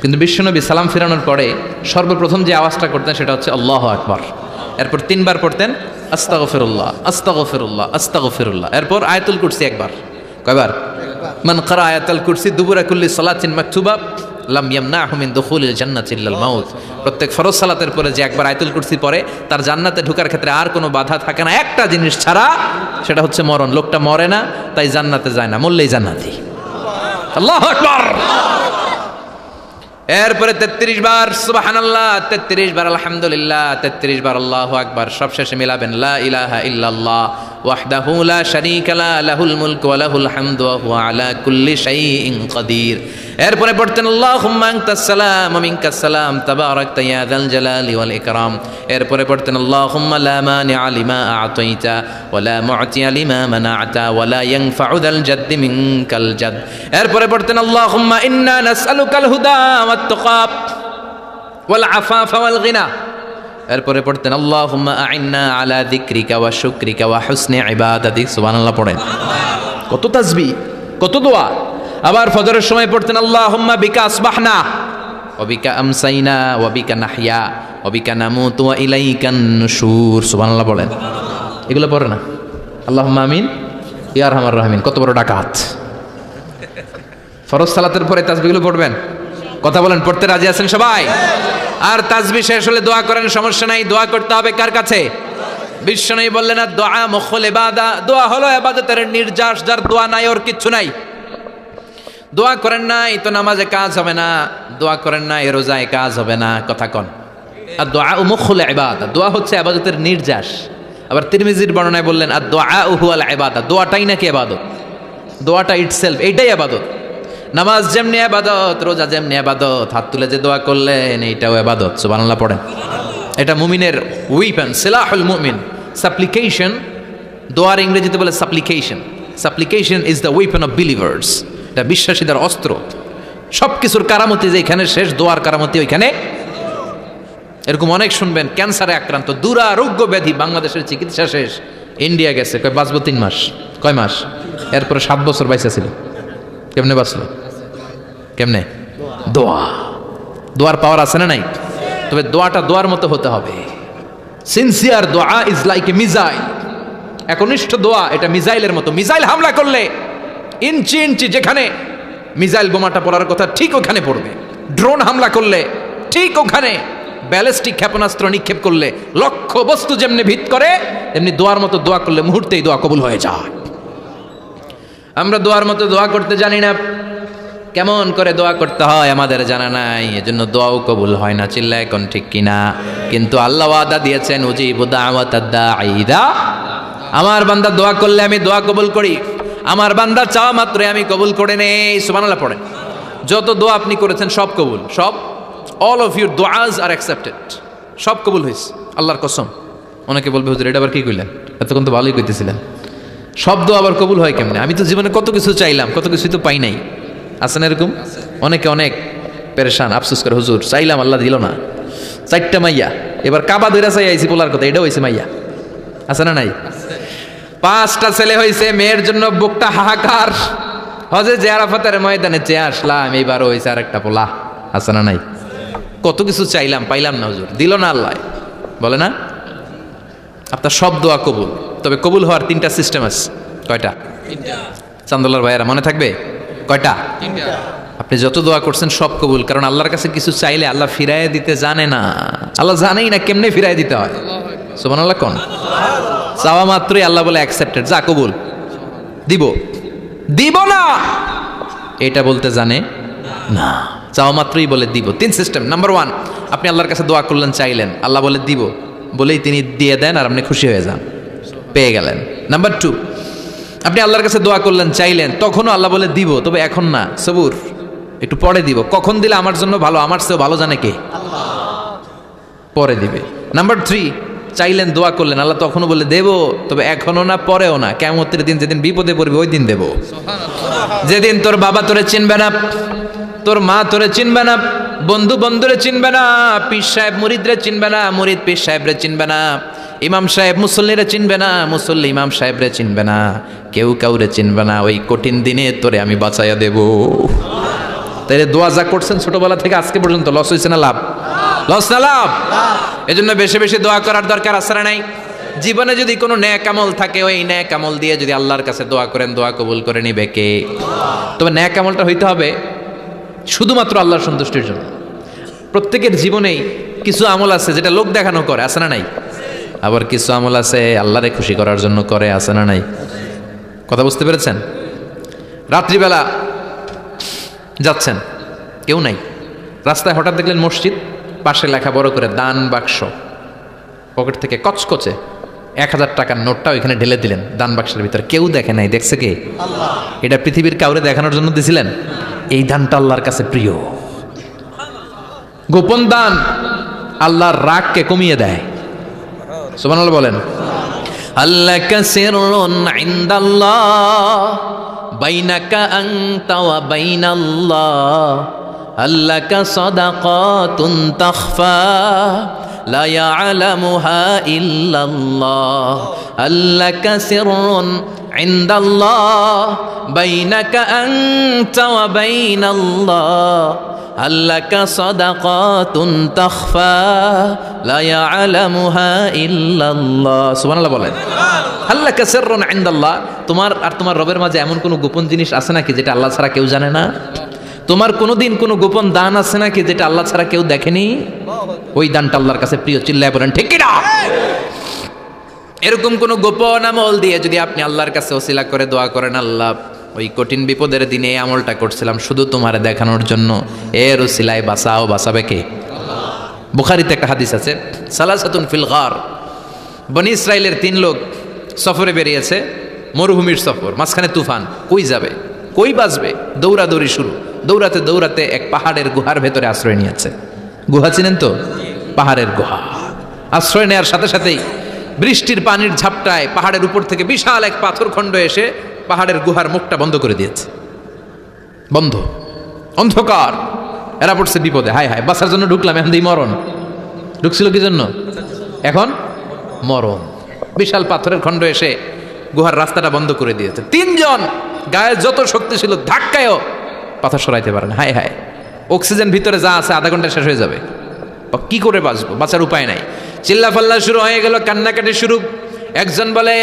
কিন্তু বিশ্বনবী সালাম ফিরানোর পরে সর্বপ্রথম যে আওয়াজটা করতেন সেটা হচ্ছে আল্লাহু আকবার। এরপর 3 বার পড়তেন আস্তাগফিরুল্লাহ, আস্তাগফিরুল্লাহ, আস্তাগফিরুল্লাহ। এরপর আয়াতুল কুরসি একবার। কয়বার? মান ক্বারা আয়াতুল কুরসি দুবুরা কুল্লি সালাতিন মাকতুবা লাম ইয়ামনাহু মিন দুখুলিল জান্নাতি ইল্লাল মাউত। প্রত্যেক ফরজ সালাতের পরে যে একবার আয়াতুল কুরসি পড়ে তার জান্নাতে ঢোকার ক্ষেত্রে আর কোনো বাধা থাকে না, একটা জিনিস ছাড়া, সেটা হচ্ছে মরণ। লোকটা মরে না তাই জান্নাতে যায় না, মরলেই জান্নাতি। আল্লাহু আকবার। এরপরে 33 বার সুবহানাল্লাহ, 33 বার আলহামদুলিল্লাহ, 33 বার আল্লাহু আকবার। সবশেষে মিলাবেন লা ইলাহা ইল্লাল্লাহ ওয়াহদাহু লা শারীকা লা লাহুল মুলকু ওয়া লাহুল হামদু ওয়া হুয়া আলা কুল্লি শাইইন কাদির। এরপরে পড়তেন আল্লাহুম্মা আনতাস সালাম ওয়া মিনকাস সালাম তাবারাকতা ইয়া যাল জালালি ওয়াল ইকরাম। এরপরে পড়তেন আল্লাহুম্মা লা মানিআ লিমা আ'তাইতা ওয়া লা মু'তিয়া লিমা মানা'তা ওয়া লা ইয়ানফা'ু যাল জাদ্দি মিনকাল জাদ। এরপরে পড়তেন আল্লাহুম্মা ইন্না নাসআলুকাল হুদা ওয়াত তাকা ওয়াল আফাফা ওয়াল গিনা। এরপরে পড়তেন আল্লাহুম্মা আ'ইন্না আলা যিকরিকা ওয়া শুকরিকা ওয়া হুসনি ইবাদাতিক। সুবহানাল্লাহ পড়েন। কত তাসবিহ, কত দোয়া। আবার ফজরের সময় পড়তেন আল্লাহুম্মা বিকা আসবাহনা ওয়াবিকা আমসাইনা ওয়াবিকা নাহইয়া ওয়াবিকা নামুতু ওয়া ইলাইকান নুশুর সুবহানাল্লাহ বলেন। এগুলো পড়ে না? আল্লাহুম্মা আমিন ইয়া আরহামার রাহিমিন। কত বড় ডাকাত! ফরজ সালাতের পরে তাসবিহগুলো পড়বেন? কথা বলেন, পড়তে রাজি আছেন সবাই? আর তাসবিহ শেষ হলে দোয়া করেন, সমস্যা নাই। দোয়া করতে হবে কার কাছে? বিশ্বনবী বললেন না, দোয়া মুখুল ইবাদা, দোয়া হলো ইবাদতের নির্যাস। যার দোয়া নাই ওর কিচ্ছু নাই। দোয়া করেন নাই তো নামাজে কাজ হবে না, দোয়া করেন নাই রোজায় কাজ হবে না। কথা কন। আর দোয়া মুখুল ইবাদা, দোয়া হচ্ছে ইবাদতের নির্যাস। আবার তিরমিজির বর্ণনায় বললেন আর দোয়া হুয়াল ইবাদা, দোয়াটাই নাকি ইবাদত। দোয়াটা ইটসেলফ এইটাই ইবাদত। নামাজ যেমনি ইবাদত, রোজা যেমনি ইবাদত, হাত তুলে যে দোয়া করলেন এইটাও ইবাদত। সুবহানাল্লাহ পড়েন। এটা মুমিনের উইপেন, সিলাহুল মুমিন। সাপ্লিকেশন, দোয়ার ইংরেজিতে বলে সাপ্লিকেশন। সাপ্লিকেশন is the weapon of believers. এটা বিশ্বাসীদের অস্ত্র। সব কিছুর কারামতি যেখানে শেষ, দোয়ার কারামতি ওইখানে। এরকম অনেক শুনবেন, ক্যান্সারে আক্রান্ত, দুরারোগ্য ব্যাধি, বাংলাদেশের চিকিৎসা শেষ, ইন্ডিয়া গেছে, কয় বাঁচবো 3 মাস। কয় মাস? এরপরে 7 বছর বাইসা ছিল। কেমনে বাঁচলো? কেমনে? দোয়া। দোয়ার পাওয়ার আছে না নাই? তবে দোয়াটা দোয়ার মতো হতে হবে। সিনসিয়ার দোয়া ইজ লাইক এ মিসাইল। একনিষ্ঠ দোয়া এটা মিসাইলের মতো। মিসাইল হামলা করলে ইঞ্চি ইঞ্চি যেখানে মিসাইল বোমাটা পড়ার কথা ঠিক ওখানে পড়বে। ড্রোন হামলা করলে ঠিক ওখানে, ব্যালিস্টিক ক্ষেপণাস্ত্র নিক্ষেপ করলে লক্ষ্য বস্তু যেমনি ভিত করে, তেমনি দোয়ার মতো দোয়া করলে মুহূর্তেই দোয়া কবুল হয়ে যায়। আমরা দোয়ার মতো দোয়া করতে জানি না। কেমন করে দোয়া করতে হয় আমাদের জানা নাই, এজন্য দোয়াও কবুল হয় না। চিল্লায় এখন ঠিক কিনা? কিন্তু আল্লাহ ওয়াদা দিয়েছেন, উজিবু দাওয়াতাদ দাঈ ইযা, আমার বান্দা দোয়া করলে আমি দোয়া কবুল করি। আমার বান্দা চাওয়া মাত্রই আমি কবুল করে নেই। সুবহানাল্লাহ পড়েন। যত দোয়া আপনি করেছেন সব কবুল, সব। অল অফ ইউর দোয়াজ আর অ্যাকসেপ্টেড। সব কবুল হয়েছে আল্লাহর কসম। অনেকে বলবে হুজুর এটা আবার কি কইলেন? এতক্ষণ তো ভালোই কইতেছিলেন। সব দোয়া আবার কবুল হয় কেমনে? আমি তো জীবনে কত কিছু চাইলাম, কত কিছুই তো পাই নাই। আছে না এরকম? অনেকে অনেক পেরেশান, আফসোস করে, হুজুর চাইলাম আল্লাহ দিল না। 4টা মাইয়া, এবার কাবা ধইরা চাই আইছি পোলার কথা, এটাও হয়েছে মাইয়া। আছে না নাই? 5টা ছেলে হয়েছে, মেয়ের জন্য বুকটা হাহাকার। হজে যে আরাফাতের ময়দানে চেয়ে আসলাম, এইবারও হয়েছে আর একটা পোলা। আছে না নাই? কত কিছু চাইলাম, পাইলাম না, হুজুর দিল না আল্লাহ। বলে না আপনার সব দোয়া কবুল। তবে কবুল হওয়ার 3টা সিস্টেম আছে। কয়টা? 3টা। চান্দুল্লাহর ভাইয়েরা মনে থাকবে? কয়টা? 3টা। আপনি যত দোয়া করছেন সব কবুল, কারণ আল্লাহর কাছে কিছু চাইলে আল্লাহ ফিরাইয়া দিতে জানে না। আল্লাহ জানেই না কেমনে ফিরাইয়া দিতে হয়। সুবহানাল্লাহ কোন? চাওয়া মাত্রই আল্লাহ বলে অ্যাকসেপ্টেড, যা কবুল, দিব। দিব না এটা বলতে জানে না। চাওয়া মাত্রই বলে দিব। 3 সিস্টেম। নাম্বার 1, আপনি আল্লাহর কাছে দোয়া করলেন, চাইলেন, আল্লাহ বলে দিব, বলেই তিনি দিয়ে দেন আর আপনি খুশি হয়ে যান, পেয়ে গেলেন। নাম্বার 2, আপনি আল্লাহর কাছে দোয়া করলেন, চাইলেন, তখনও আল্লাহ বলে দিব, তবে এখন না, সবুর, একটু পরে দিব। কখন দিলে আমার জন্য ভালো, আমার চেয়েও ভালো জানে কে? আল্লাহ। পরে দিবে। নাম্বার 3, চাইলেন, দোয়া করলেন, আল্লাহ তখনও বলে দেব, তবে এখনো না, পরেও না, কিয়ামতের দিন যেদিন বিপদে পড়বে ওই দিন দেব। যেদিন তোর বাবা তোরে চিনবে না, তোর মা তোরে চিনবে না, বন্ধু বন্ধুরে চিনবে না, পীর সাহেব মুরিদরে চিনবে না, মুরিদ পীর সাহেবরে চিনবে না, ইমাম সাহেব মুসল্লিরে চিনবে না, মুসল্লি ইমাম সাহেবরে চিনবে না, কেউ কাউরে চিনবে না। ওই কঠিন দিনে তোরে আমি বাঁচাইয়া দেব। তাই দোয়া যা করছেন ছোটবেলা থেকে আজকে পর্যন্ত, লস হয়েছে না লাভ? লস না লাভ? এজন্য বেশি বেশি দোয়া করার দরকার আছে না নাই? জীবনে যদি কোনো নেক আমল থাকে, ওই নেক আমল দিয়ে যদি আল্লাহর কাছে দোয়া করেন, দোয়া কবুল করে নিবে কে? তবে নেক আমলটা হইতে হবে শুধুমাত্র আল্লাহর সন্তুষ্টির জন্য। প্রত্যেকের জীবনেই কিছু আমল আছে যেটা লোক দেখানো করে, আছে না নাই? আবার কিছু আমল আছে আল্লাহরে খুশি করার জন্য করে, আছে না নাই? কথা বুঝতে পেরেছেন? রাত্রিবেলা যাচ্ছেন, কেউ নাই, রাস্তায় হঠাৎ দেখলেন মসজিদ, পাশে লেখা বড় করে দান বাক্স, পকেট থেকে কচকচে 1000 টাকার নোটটা ওইখানে ঢেলে দিলেন দান বাক্সের ভিতরে। কেউ দেখে নাই, দেখছে কে? আল্লাহ। এটা পৃথিবীর কাউরে দেখানোর জন্য দিছিলেন? এই দানটা আল্লাহর কাছে প্রিয়। গোপন দান আল্লাহর রাগকে কমিয়ে দেয়। সুবহানাল্লাহ বলেন। আল্লাহ কাসিরুন ইনদাল্লাহ বাইনাকা আনতা ওয়া বাইনাল্লাহ, আল্লাহ কা সাদাকাতুন তাখফা লা ইয়ালামুহা ইল্লাল্লাহ, আল্লাহ কাসিরুন ইনদাল্লাহ বাইনাকা আনতা ওয়া বাইনাল্লাহ আল্লাকা সাদাকাতুন তাখফা লা ইয়ালামুহা ইল্লাল্লাহ। সুবহানাল্লাহ বলেন। আল্লাকা সিররুন ইনদাল্লাহ, তোমার আর তোমার রবের মাঝে এমন কোনো গোপন জিনিস আছে নাকি যেটা আল্লাহ ছাড়া কেউ জানে না? তোমার কোনোদিন কোনো গোপন দান আছে নাকি যেটা আল্লাহ ছাড়া কেউ দেখেনি? ওই দানটা আল্লাহর কাছে প্রিয়। চিল্লায় বলেন ঠিক কি না? এরকম কোন গোপন আমল দিয়ে যদি আপনি আল্লাহর কাছে ওসিলা করে দোয়া করেন, আল্লাহ ওই কঠিন বিপদের দিনে এই আমলটা করছিলাম শুধু তোমারে দেখানোর জন্য, এর ওসিলায় বাঁচাও, বাঁচাবে কে? বুখারীতে একটা হাদিস আছে, সালাসাতুন ফিল গার, বনি ইসরাইলের 3 লোক সফরে বেরিয়েছে, মরুভূমির সফর, মাঝখানে তুফান, কই যাবে, কই বাঁচবে, দৌড়াদৌড়ি শুরু। দৌড়াতে দৌড়াতে এক পাহাড়ের গুহার ভেতরে আশ্রয় নিয়েছে। গুহা চিনেন তো? পাহাড়ের গুহা। আশ্রয় নেওয়ার সাথে সাথেই বৃষ্টির পানির ঝাপটায় পাহাড়ের উপর থেকে বিশাল এক পাথরখণ্ড এসে পাহাড়ের গুহার মুখটা বন্ধ করে দিয়েছে। বন্ধ, অন্ধকার। এরা পড়ছে বিপদে, হায় হায় বাঁচার জন্য ঢুকলাম, এখন দিই মরণ। ঢুকছিল কি জন্য? এখন মরণ। বিশাল পাথরের খণ্ড এসে গুহার রাস্তাটা বন্ধ করে দিয়েছে। 3 জন গায়ে যত শক্তি ছিল ধাক্কায়ও পাথর সরাইতে পারে না। হায় হায়, অক্সিজেন ভিতরে যা আছে আধা ঘন্টা শেষ হয়ে যাবে। কি করে বাঁচবো? বাঁচার উপায় নাই। চিল্লাফাল্লা শুরু হয়ে গেল, কান্নাকাটি শুরু। একজন বলে,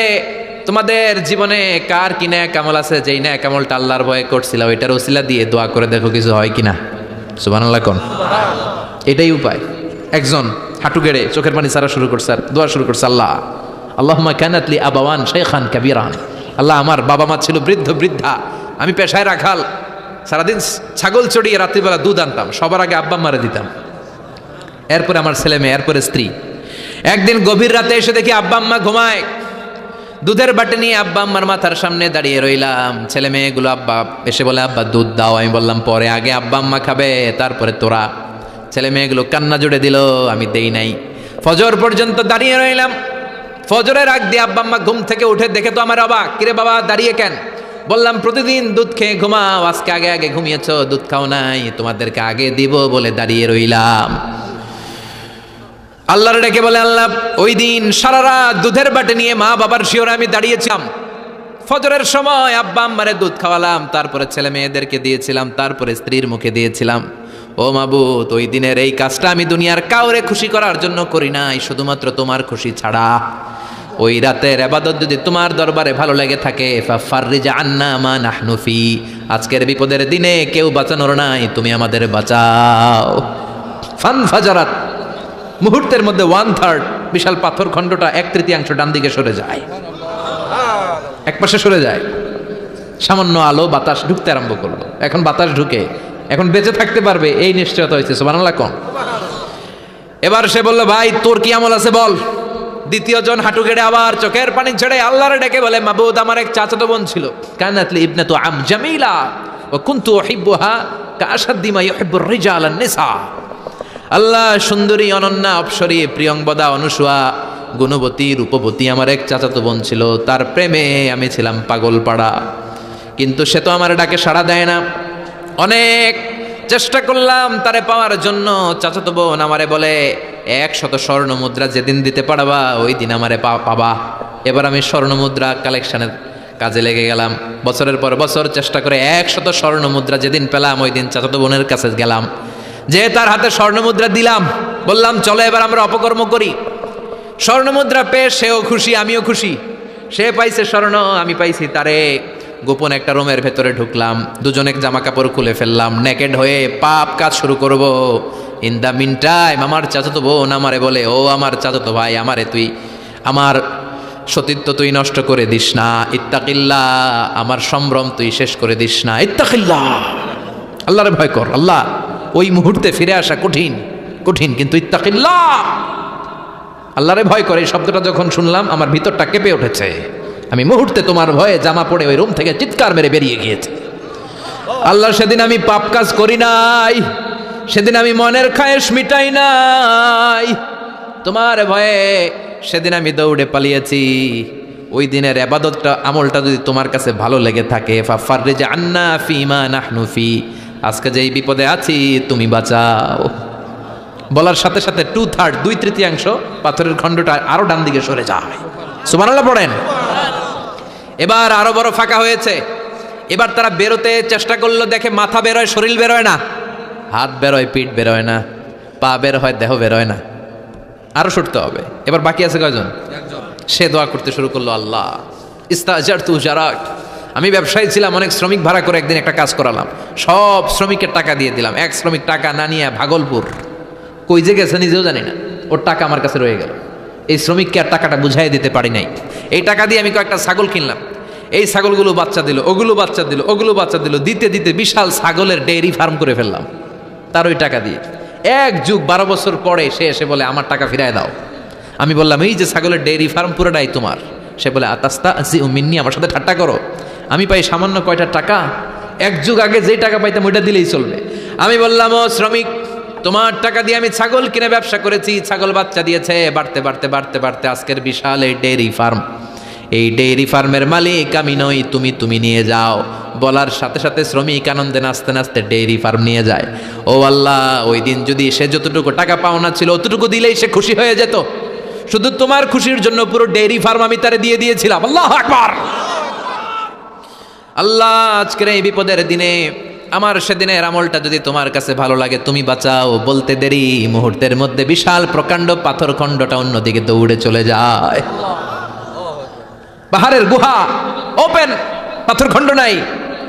তোমাদের জীবনে কার কি নেক আমল আছে, যেই নেক আমলটা আল্লাহর ভয়ে করছিল ওইটার ওসিলা দিয়ে দোয়া করে দেখো কিছু হয় কিনা। সুবহানাল্লাহ কোন? এটাই উপায়। একজন হাঁটু গেড়ে চোখের পানি ছাড়া শুরু করছে আর দোয়া শুরু করছে, আল্লাহ আল্লাহুম্মা কানাত লি আবাওয়ান শাইখান কাবীরান, আল্লাহ আমার বাবা মা ছিল বৃদ্ধ বৃদ্ধা, আমি পেশায় রাখাল, সারাদিন ছাগল চড়িয়ে রাত্রিবেলা দুধ আনতাম, সবার আগে আব্বা মারে দিতাম, এরপরে আমার ছেলে মেয়ে, এরপরে স্ত্রী। একদিন গভীর রাতে এসে দেখি আব্বা আম্মা ঘুমায়, দুধের বাটি নিয়ে আব্বা আম্মার মাথার সামনে দাঁড়িয়ে রইলাম। ছেলে মেয়েগুলো আব্বা এসে বলে, আব্বা দুধ দাও। আমি বললাম পরে, আগে আব্বা আম্মা খাবে তারপরে তোরা। ছেলে মেয়েগুলো কান্না জুড়ে দিল, আমি দেই নাই। ফজর পর্যন্ত দাঁড়িয়ে রইলাম। ফজরের আগ দিয়ে আব্বা আম্মা ঘুম থেকে উঠে দেখে তো আমার অবাক, কিরে বাবা দাঁড়িয়ে কেন? বললাম প্রতিদিন দুধ খেয়ে ঘুমাও, আজকে আগে আগে ঘুমিয়েছো, দুধ খাও নাই, তোমাদেরকে আগে দিব বলে দাঁড়িয়ে রইলাম। আল্লাহর ডেকে বলে, আল্লাহ ওই দিন সারা রাত দুধের বাটি নিয়ে মা বাবার শিওরে আমি দাঁড়িয়েছিলাম, ফজরের সময় আব্বা আম্মারে দুধ খাওয়ালাম, তারপরে ছেলে মেয়েদেরকে দিয়েছিলাম, তারপরে স্ত্রীর মুখে দিয়েছিলাম। ও মাবুদ, ওই দিনের এই কাজটা আমি দুনিয়ার কাউরে খুশি করার জন্য করি নাই, শুধুমাত্র তোমার খুশি ছাড়া। ওই রাতের ইবাদত যদি তোমার দরবারে ভালো লেগে থাকে, ফাফাররিজ আন্না মা নাহনু ফি, আজকের বিপদের দিনে কেউ বাঁচানোর নাই, তুমি আমাদের বাঁচাও। ফানফাজারাত, মুহূর্তের মধ্যে 1/3 বিশাল পাথর খণ্ডটা 1/3 ডান দিকে সরে যায়, এক পাশে সরে যায়। সামান্য আলো বাতাস ঢুকতে আরম্ভ করলো। এখন বাতাস ঢুকে এখন বেঁচে থাকতে পারবে এই নিশ্চয়তা হয়েছে। সুবহানাল্লাহ কোন? এবার সে বলল, ভাই তোর কি আমল আছে বল। দ্বিতীয় জন হাঁটু গেড়ে আবার চোখের পানি ছেড়ে আল্লাহর ডেকে বলে, মাবুদ আমার এক চাচাতো বোন ছিল, কানাতলি ইবনাতু আম জামিলা ওয়া কুনতু উহিব্বুহা কাআশাদ্দি মা ইউহিব্বুর রিজাল আন-নিসা। আল্লাহ সুন্দরী, অনন্যা, অপসরী, প্রিয়ংবদা, অনুসুয়া, গুণবতী, রূপবতী আমার এক চাচাতো বোন ছিল, তার প্রেমে আমি ছিলাম পাগল পাড়া, কিন্তু সে তো আমার ডাকে সাড়া দেয় না। অনেক চেষ্টা করলাম তারে পাওয়ার জন্য। চাচাতো বোন আমারে বলে, 100 স্বর্ণ মুদ্রা যেদিন দিতে পারবা ওই দিন আমারে পাবা। এবার আমি স্বর্ণ মুদ্রা কালেকশনের কাজে লেগে গেলাম। বছরের পর বছর চেষ্টা করে 100 স্বর্ণ মুদ্রা যেদিন পেলাম ওই দিন চাচাতো বোনের কাছে গেলাম, যে তার হাতে স্বর্ণ মুদ্রা দিলাম, বললাম চলো এবার আমরা অপকর্ম করি। স্বর্ণ মুদ্রা পেয়ে সেও খুশি, আমিও খুশি। সে পাইছে স্বর্ণ, আমি পাইছি তারে। গোপন একটা রুমের ভেতরে ঢুকলাম, দুজনে জামা কাপড় খুলে ফেললাম, নেকেড হয়ে পাপ কাজ শুরু করব। ইন দ্য মিন টাইম আমার চাচাতো বোন আমারে বলে, ও আমার চাচাতো ভাই, আমারে তুই আমার সতীত্ব তুই নষ্ট করে দিস না, ইত্তাকিল্লাহ, আমার সম্ভ্রম তুই শেষ করে দিস না, ইত্তাকিল্লাহ, আল্লাহরে ভয় কর। আল্লাহ ওই মুহূর্তে ফিরে আসা কঠিন কঠিন, কিন্তু ইত্তাকিল্লাহ, আল্লাহরে ভয় করে, এই শব্দটা যখন শুনলাম আমার ভিতরটা কেঁপে উঠেছে। আমি মুহূর্তে তোমার ভয়ে জামা পড়ে ওই রুম থেকে চিৎকার মেরে বেরিয়ে গিয়েছে। আল্লাহ সেদিন আমি পাপ কাজ করি নাই, সেদিন আমি মনের খায়েশ মিটাই নাই, তোমার ভয়ে সেদিন আমি দৌড়ে পালিয়েছি। ওই দিনের ইবাদতটা আমলটা যদি তোমার কাছে ভালো লেগে থাকে, ফাফাররিজ আন্না ফিমা নাহনু ফি, আজকে যেই বিপদে আছি তুমি বাঁচাও। বলার সাথে সাথে 2/3 2/3 পাথরের খণ্ডটা আরো ডান দিকে সরে যায়। সুবহানাল্লাহ পড়েন। এবার আরো বড় ফাঁকা হয়েছে। এবার তারা বেরোতে চেষ্টা করলো, দেখে মাথা বেরোয়, শরীর বেরোয় না, হাত বেরোয়, পিঠ বেরোয় না, পা বের হয়, দেহ বেরোয় না, আরো ছুটতে হবে। এবার বাকি আছে কয়জন? সে দোয়া করতে শুরু করলো, আল্লাহ ইস্তাজারতু জারাক, আমি ব্যবসায়ী ছিলাম, অনেক শ্রমিক ভাড়া করে একদিন একটা কাজ করালাম, সব শ্রমিকের টাকা দিয়ে দিলাম, এক শ্রমিক টাকা না নিয়ে ভাগলপুর কই যে গেছে নিজেও জানি না, ওর টাকা আমার কাছে রয়ে গেল। এই শ্রমিককে আর টাকাটা বুঝাই দিতে পারি নাই। এই টাকা দিয়ে আমি কয়েকটা ছাগল কিনলাম, এই ছাগলগুলো বাচ্চা দিল, ওগুলো বাচ্চা দিল, ওগুলো বাচ্চা দিল, দিতে দিতে বিশাল ছাগলের ডেইরি ফার্ম করে ফেললাম তার ওই টাকা দিয়ে। এক যুগ 12 বছর পরে সে এসে বলে, আমার টাকা ফিরায় দাও। আমি বললাম, এই যে ছাগলের ডেইরি ফার্ম পুরোটাই তোমার। সে বলে, আতাস্তা আজি উমিন্নি, আমার সাথে ঠাট্টা করো? আমি পাই সামান্য কয়টা টাকা, এক যুগ আগে যেই টাকা পাইতাম ওইটা দিলেই চলবে। আমি বললাম, ও শ্রমিক, তোমার টাকা দিয়ে আমি ছাগল কিনে ব্যবসা করেছি, ছাগল বাচ্চা দিয়েছে, বাড়তে বাড়তে বাড়তে বাড়তে আজকের বিশাল এই ডেইরি ফার্ম, এই ডেইরি ফার্মের মালিক আমি নই, তুমি নিয়ে যাও। বলার সাথে সাথে শ্রমিক আনন্দে নাচতে নাচতে ডেইরি ফার্ম নিয়ে যায়। ও আল্লাহ, ওই দিন যদি সে যতটুকু টাকা পাওনা ছিল অতটুকু দিলেই সে খুশি হয়ে যেত, শুধু তোমার খুশির জন্য পুরো ডেইরি ফার্ম আমি তারে দিয়ে দিয়েছিলাম। আল্লাহু আকবার। আল্লাহ, আজকের এই বিপদের দিনে আমার সেদিনের আমলটা যদি তোমার কাছে ভালো লাগে তুমি বাঁচাও। বলতে দেরি, মুহূর্তের মধ্যে বিশাল প্রকাণ্ড পাথর খণ্ডটা অন্যদিকে দৌড়ে চলে যায়। পাহাড়ের গুহা ওপেন, পাথর খণ্ড নাই।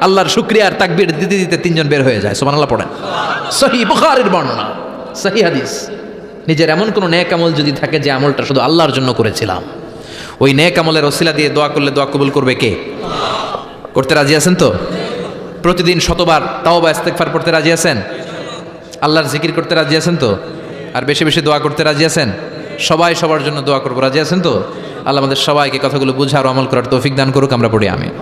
আল্লাহর শুকরিয়ার তাকবীর দিতে দিতে 3 জন বের হয়ে যায়। সুবহানাল্লাহ পড়েন। সহিহ বুখারীর বর্ণনা, সহিহ হাদিস। নিজের এমন কোন নেক আমল যদি থাকে যে আমলটা শুধু আল্লাহর জন্য করেছিলাম, ওই নেক আমলের ওসিলা দিয়ে দোয়া করলে দোয়া কবুল করবে কে? করতে রাজি আছেন তো? প্রতিদিন শতবার তাওবা ইস্তেগফার পড়তে রাজি আছেন? আল্লাহর জিকির করতে রাজি আছেন তো? আর বেশি বেশি দোয়া করতে রাজি আছেন? সবাই সবার জন্য দোয়া করবো, রাজি আছেন তো? আল্লাহ আমাদের সবাইকে কথাগুলো বুঝার ও আমল করার তৌফিক দান করুক। আমরা পড়ি আমিন।